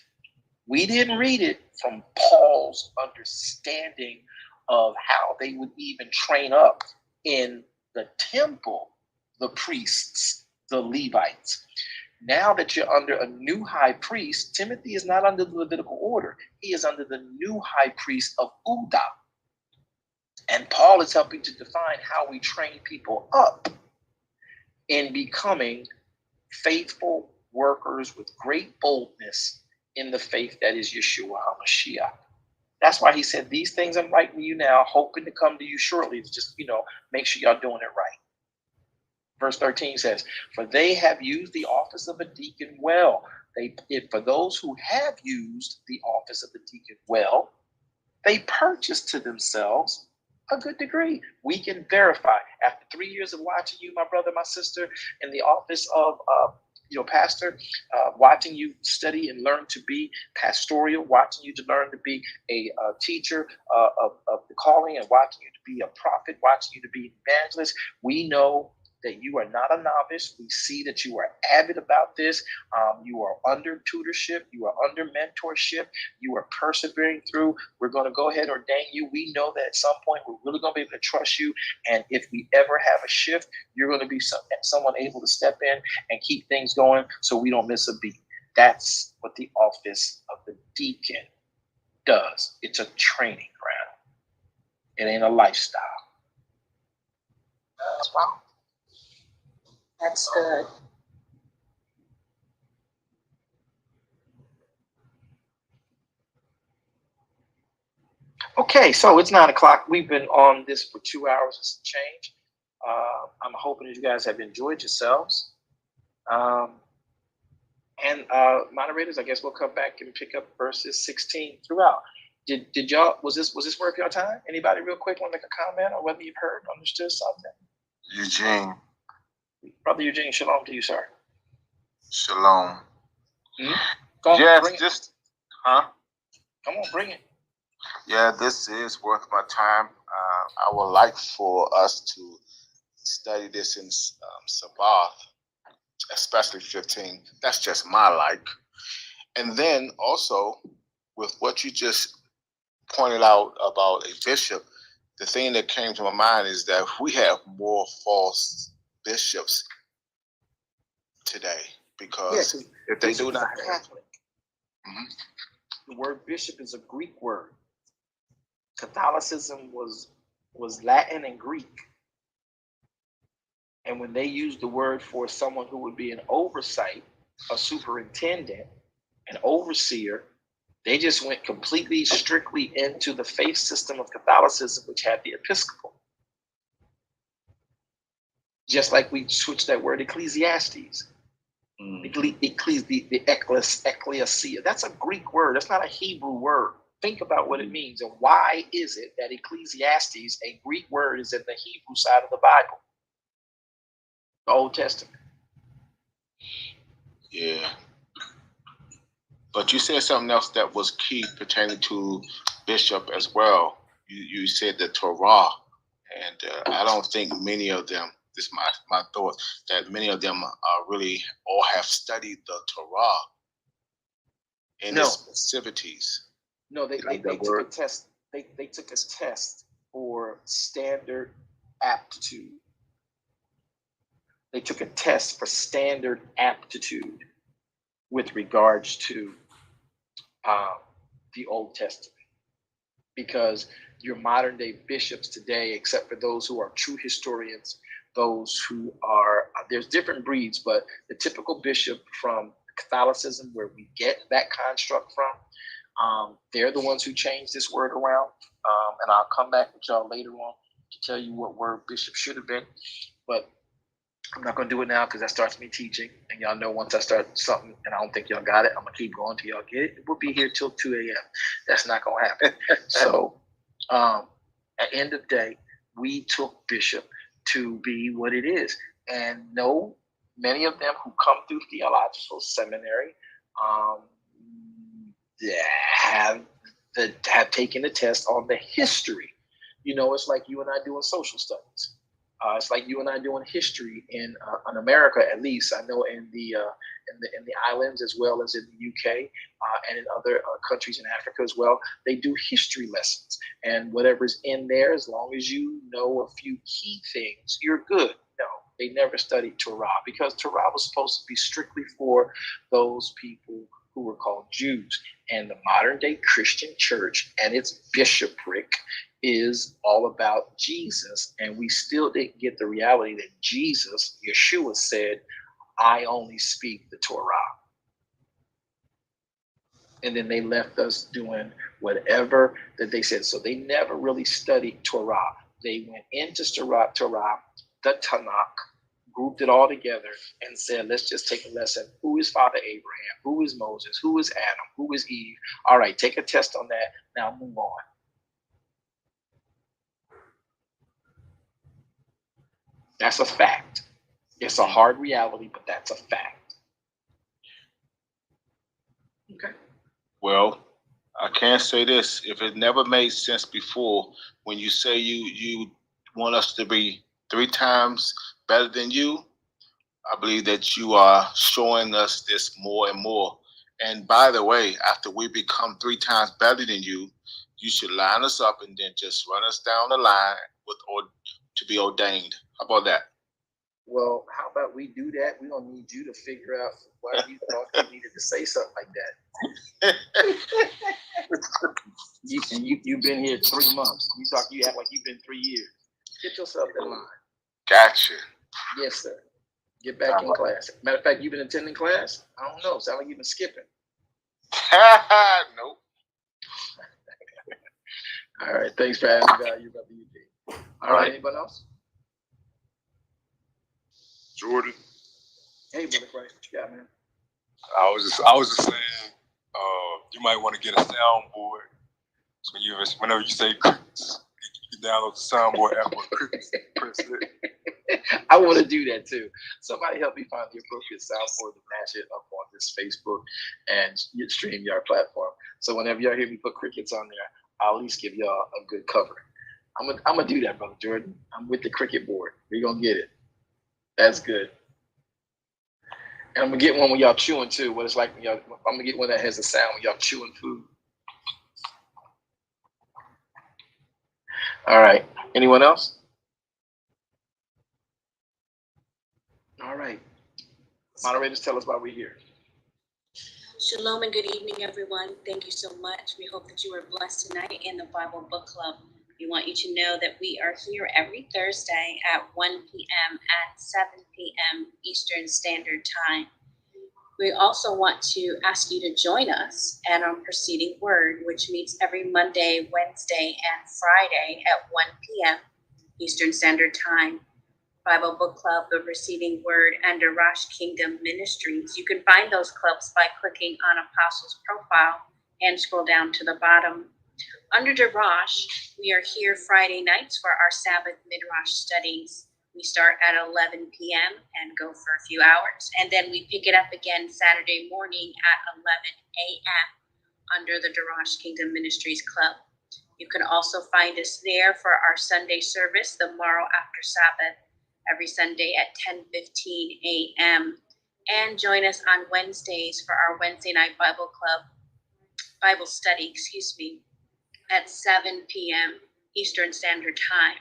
We didn't read it from Paul's understanding of how they would even train up in the temple, the priests, the Levites. Now that you're under a new high priest, Timothy is not under the Levitical order. He is under the new high priest of Uda. And Paul is helping to define how we train people up in becoming faithful workers with great boldness in the faith that is Yeshua HaMashiach. That's why he said, these things I'm writing to you now, hoping to come to you shortly. To just, make sure y'all doing it right. Verse 13 says, for they have used the office of a deacon well. For those who have used the office of the deacon well, they purchase to themselves a good degree. We can verify after 3 years of watching you, my brother, my sister, in the office of pastor, watching you study and learn to be pastoral, watching you to learn to be a teacher of the calling, and watching you to be a prophet, watching you to be an evangelist. We know that you are not a novice. We see that you are avid about this. You are under tutorship. You are under mentorship. You are persevering through. We're going to go ahead and ordain you. We know that at some point we're really going to be able to trust you. And if we ever have a shift, you're going to be someone able to step in and keep things going so we don't miss a beat. That's what the office of the deacon does. It's a training ground. It ain't a lifestyle. That's wrong. That's good. Okay, so it's 9 o'clock. We've been on this for 2 hours and some change. I'm hoping that you guys have enjoyed yourselves. And moderators, I guess we'll come back and pick up verses 16 throughout. Did y'all, was this worth your time? Anybody real quick want to make a comment on whether you've heard, understood something? Eugene. Brother Eugene, shalom to you, sir. Shalom. Come on, yes, bring it. Come on, bring it. Yeah, this is worth my time. I would like for us to study this in Sabbath, especially 15. That's just my like. And then also, with what you just pointed out about a bishop, the thing that came to my mind is that we have more false bishops today, because if they do not have Catholic. The word bishop is a Greek word. Catholicism was Latin and Greek. And when they used the word for someone who would be an oversight, a superintendent, an overseer, they just went completely strictly into the faith system of Catholicism, which had the Episcopal. Just like we switched that word Ecclesiastes. The ecclesia. That's a Greek word. That's not a Hebrew word. Think about what it means, and why is it that Ecclesiastes, a Greek word, is in the Hebrew side of the Bible, the Old Testament? Yeah. But you said something else that was key pertaining to bishop as well. You said the Torah, and I don't think many of them. This is my thought that many of them are really or have studied the Torah in No. its specificities. No, they Like took that a word? test. They took a test for standard aptitude. They took a test for standard aptitude with regards to the Old Testament, because your modern day bishops today, except for those who are true historians, those who are there's different breeds, but the typical bishop from Catholicism, where we get that construct from, they're the ones who changed this word around. And I'll come back with y'all later on to tell you what word bishop should have been, but I'm not going to do it now because that starts me teaching. And y'all know once I start something and I don't think y'all got it, I'm going to keep going till y'all get it. We'll be here till 2 a.m. That's not going to happen. So at the end of the day, we took bishop to be what it is. And no, many of them who come through theological seminary have taken a test on the history. You know, it's like you and I doing social studies. It's like you and I doing history in America, at least. I know in the islands as well as in the UK and in other countries in Africa as well. They do history lessons, and whatever's in there, as long as you know a few key things, you're good. No, they never studied Torah, because Torah was supposed to be strictly for those people who were called Jews. And the modern day Christian church and its bishopric is all about Jesus. And we still didn't get the reality that Jesus, Yeshua, said, I only speak the Torah. And then they left us doing whatever that they said. So they never really studied Torah. They went into Torah, the Tanakh, grouped it all together and said, let's just take a lesson. Who is Father Abraham? Who is Moses? Who is Adam? Who is Eve? All right, take a test on that. Now move on. That's a fact. It's a hard reality, but that's a fact. Okay. Well, I can't say this. If it never made sense before, when you say you want us to be 3 times better than you, I believe that you are showing us this more and more. And by the way, after we become 3 times better than you, you should line us up and then just run us down the line or to be ordained. How about that? Well, how about we do that? We don't need you to figure out why you thought you needed to say something like that. You've been here 3 months. You act like you've been 3 years. Get yourself in line. Gotcha. Yes, sir. Get back in class. Matter of fact, you've been attending class? I don't know. Sound like you've been skipping. Nope. All right. Thanks for adding value, WD. All right. Anybody else? Jordan. Hey, Brother Christ, what you got, man? I was just saying, you might want to get a soundboard. So whenever you say crickets, you can download the soundboard app on crickets. Press it. I want to do that too. Somebody help me find the appropriate soundboard to match it up on this Facebook and StreamYard platform. So whenever y'all hear me put crickets on there, I'll at least give y'all a good covering. I'm gonna do that, Brother Jordan. I'm with the cricket board. We're gonna get it. That's good. And I'm gonna get one when y'all chewing too. What it's like when I'm gonna get one that has a sound when y'all chewing food. All right. Anyone else? All right. Moderators, tell us why we're here. Shalom and good evening, everyone. Thank you so much. We hope that you were blessed tonight in the Bible Book Club. We want you to know that we are here every Thursday at 1 p.m. and 7 p.m. Eastern Standard Time. We also want to ask you to join us at our Preceding Word, which meets every Monday, Wednesday, and Friday at 1 p.m. Eastern Standard Time. Bible Book Club, the Preceding Word, and Darash Kingdom Ministries. You can find those clubs by clicking on Apostle's profile and scroll down to the bottom. Under Darash, we are here Friday nights for our Sabbath Midrash studies. We start at 11 p.m. and go for a few hours. And then we pick it up again Saturday morning at 11 a.m. under the Darash Kingdom Ministries Club. You can also find us there for our Sunday service, the morrow after Sabbath, every Sunday at 10:15 a.m. And join us on Wednesdays for our Wednesday night Bible study, at 7 p.m. Eastern Standard Time.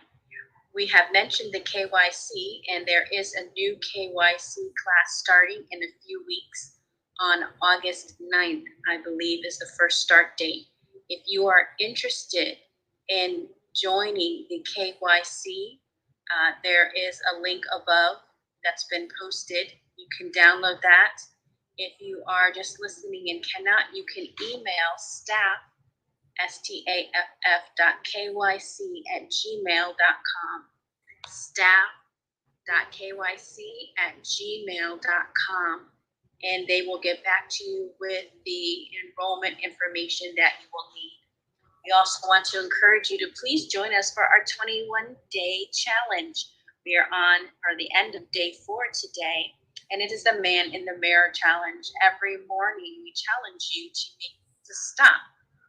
We have mentioned the KYC, and there is a new KYC class starting in a few weeks on August 9th, I believe, is the first start date. If you are interested in joining the KYC, there is a link above that's been posted. You can download that. If you are just listening and cannot, you can email staff, staff.kyc@gmail.com, staff.kyc@gmail.com, and they will get back to you with the enrollment information that you will need. We also want to encourage you to please join us for our 21-day challenge. We are on the end of day 4 today, and it is the Man in the Mirror challenge. Every morning we challenge you to stop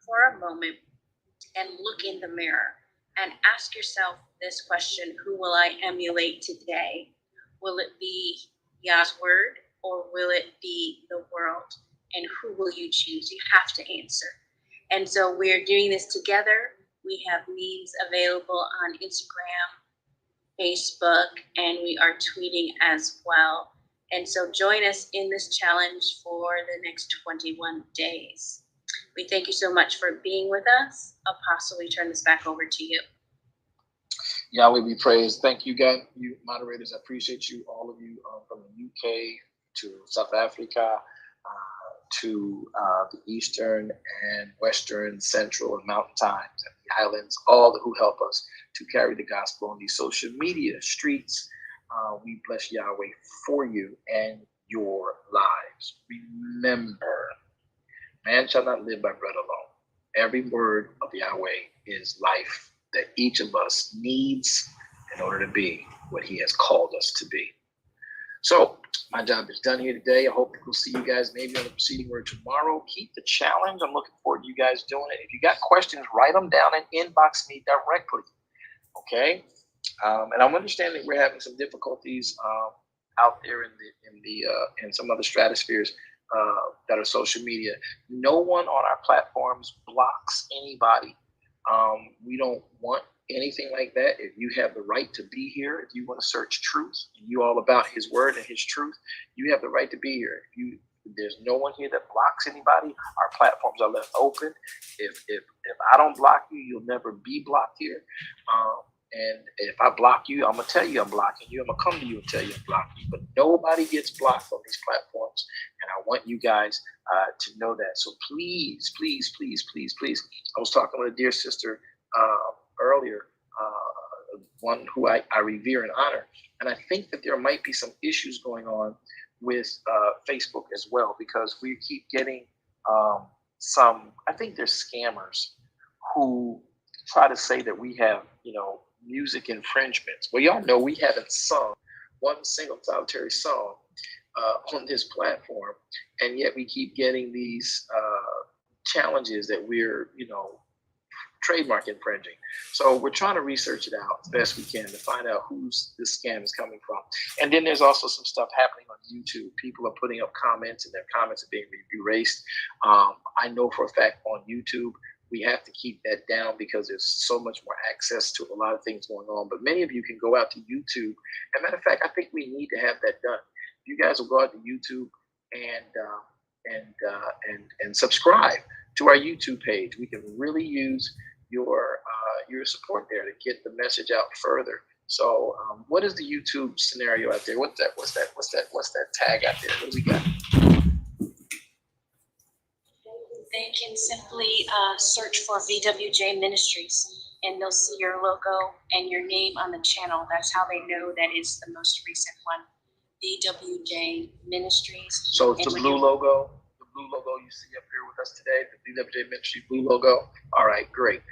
for a moment and look in the mirror and ask yourself this question: who will I emulate today? Will it be Yah's word, or will it be the world? And who will you choose? You have to answer. And so we're doing this together. We have memes available on Instagram, Facebook, and we are tweeting as well. And so join us in this challenge for the next 21 days. We thank you so much for being with us. Apostle, we turn this back over to you. Yahweh be praised. Thank you, guys, you moderators. I appreciate you, all of you, from the UK to South Africa, to the Eastern and Western, Central, and Mountain Times, and the Islands, all who help us to carry the gospel on these social media streets. We bless Yahweh for you and your lives. Remember, man shall not live by bread alone. Every word of Yahweh is life that each of us needs in order to be what he has called us to be. So my job is done here today. I hope we'll see you guys maybe on the preceding word tomorrow. Keep the challenge. I'm looking forward to you guys doing it. If you got questions, write them down and inbox me directly. Okay? And I'm understanding we're having some difficulties out there in some other stratospheres that are social media. No one on our platforms blocks anybody. We don't want anything like that. If you have the right to be here, if you want to search truth, and you all about his word and his truth, you have the right to be here. There's no one here that blocks anybody. Our platforms are left open. If I don't block you, you'll never be blocked here. And if I block you, I'm gonna tell you I'm blocking you. I'm gonna come to you and tell you I'm blocking you. But nobody gets blocked on these platforms, and I want you guys to know that. So please, please, please, please, please. I was talking with a dear sister earlier, one who I revere and honor, and I think that there might be some issues going on with Facebook as well, because we keep getting I think there's scammers who try to say that we have, music infringements. Well, y'all know we haven't sung one single solitary song on this platform, and yet we keep getting these challenges that we're, trademark infringing. So we're trying to research it out as best we can to find out who's this scam is coming from. And then there's also some stuff happening on YouTube. People are putting up comments, and their comments are being erased. I know for a fact on YouTube, we have to keep that down because there's so much more access to a lot of things going on. But many of you can go out to YouTube. As a matter of fact, I think we need to have that done. You guys will go out to YouTube and subscribe to our YouTube page. We can really use your support there to get the message out further. So what is the YouTube scenario out there? What's that tag out there? What do we got? They can simply search for VWJ Ministries, and they'll see your logo and your name on the channel. That's how they know that it's the most recent one, VWJ Ministries. So it's the blue logo you see up here with us today, the VWJ Ministries blue logo. All right, great.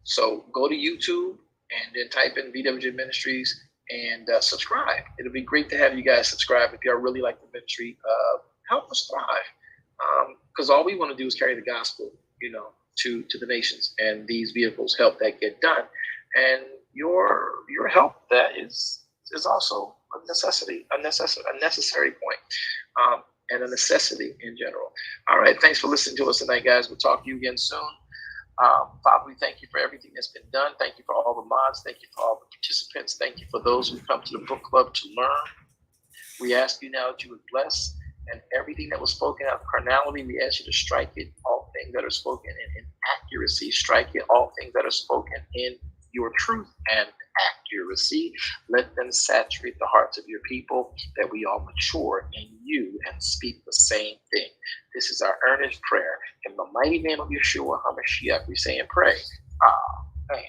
So go to YouTube and then type in VWJ Ministries, and subscribe. It'll be great to have you guys subscribe if y'all really like the ministry. Help us thrive, because all we want to do is carry the gospel, to the nations, and these vehicles help that get done. And your help that is also a necessary point, and a necessity in general. All right, thanks for listening to us tonight, guys. We'll talk to you again soon. Father, we thank you for everything that's been done. Thank you for all the mods. Thank you for all the participants. Thank you for those who come to the book club to learn. We ask you now that you would bless, and everything that was spoken out of carnality, we ask you to strike it. All things that are spoken in accuracy, strike it. All things that are spoken in your truth and accuracy, let them saturate the hearts of your people, that we all mature in you and speak the same thing. This is our earnest prayer. In the mighty name of Yeshua HaMashiach, we say and pray. Amen.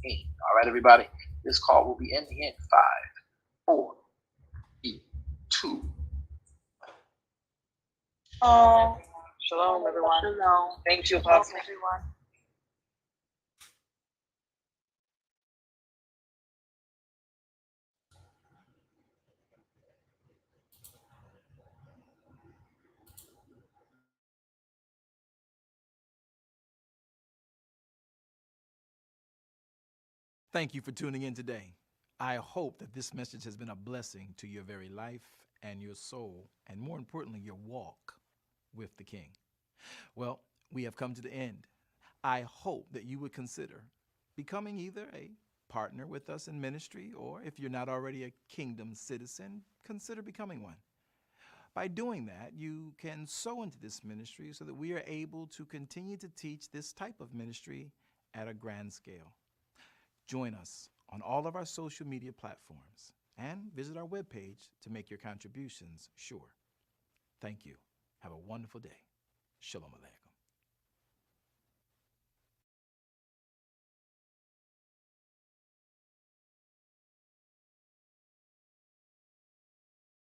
All right, everybody. This call will be ending in 5, 4, 3, 2. Oh, shalom, everyone. Shalom. Thank you, Shalom, Apostle. everyone. Thank you for tuning in today. I hope that this message has been a blessing to your very life and your soul, and more importantly, your walk with the King. Well, we have come to the end. I hope that you would consider becoming either a partner with us in ministry, or if you're not already a kingdom citizen, consider becoming one. By doing that, you can sow into this ministry so that we are able to continue to teach this type of ministry at a grand scale. Join us on all of our social media platforms and visit our webpage to make your contributions sure. Thank you. Have a wonderful day. Shalom Aleichem.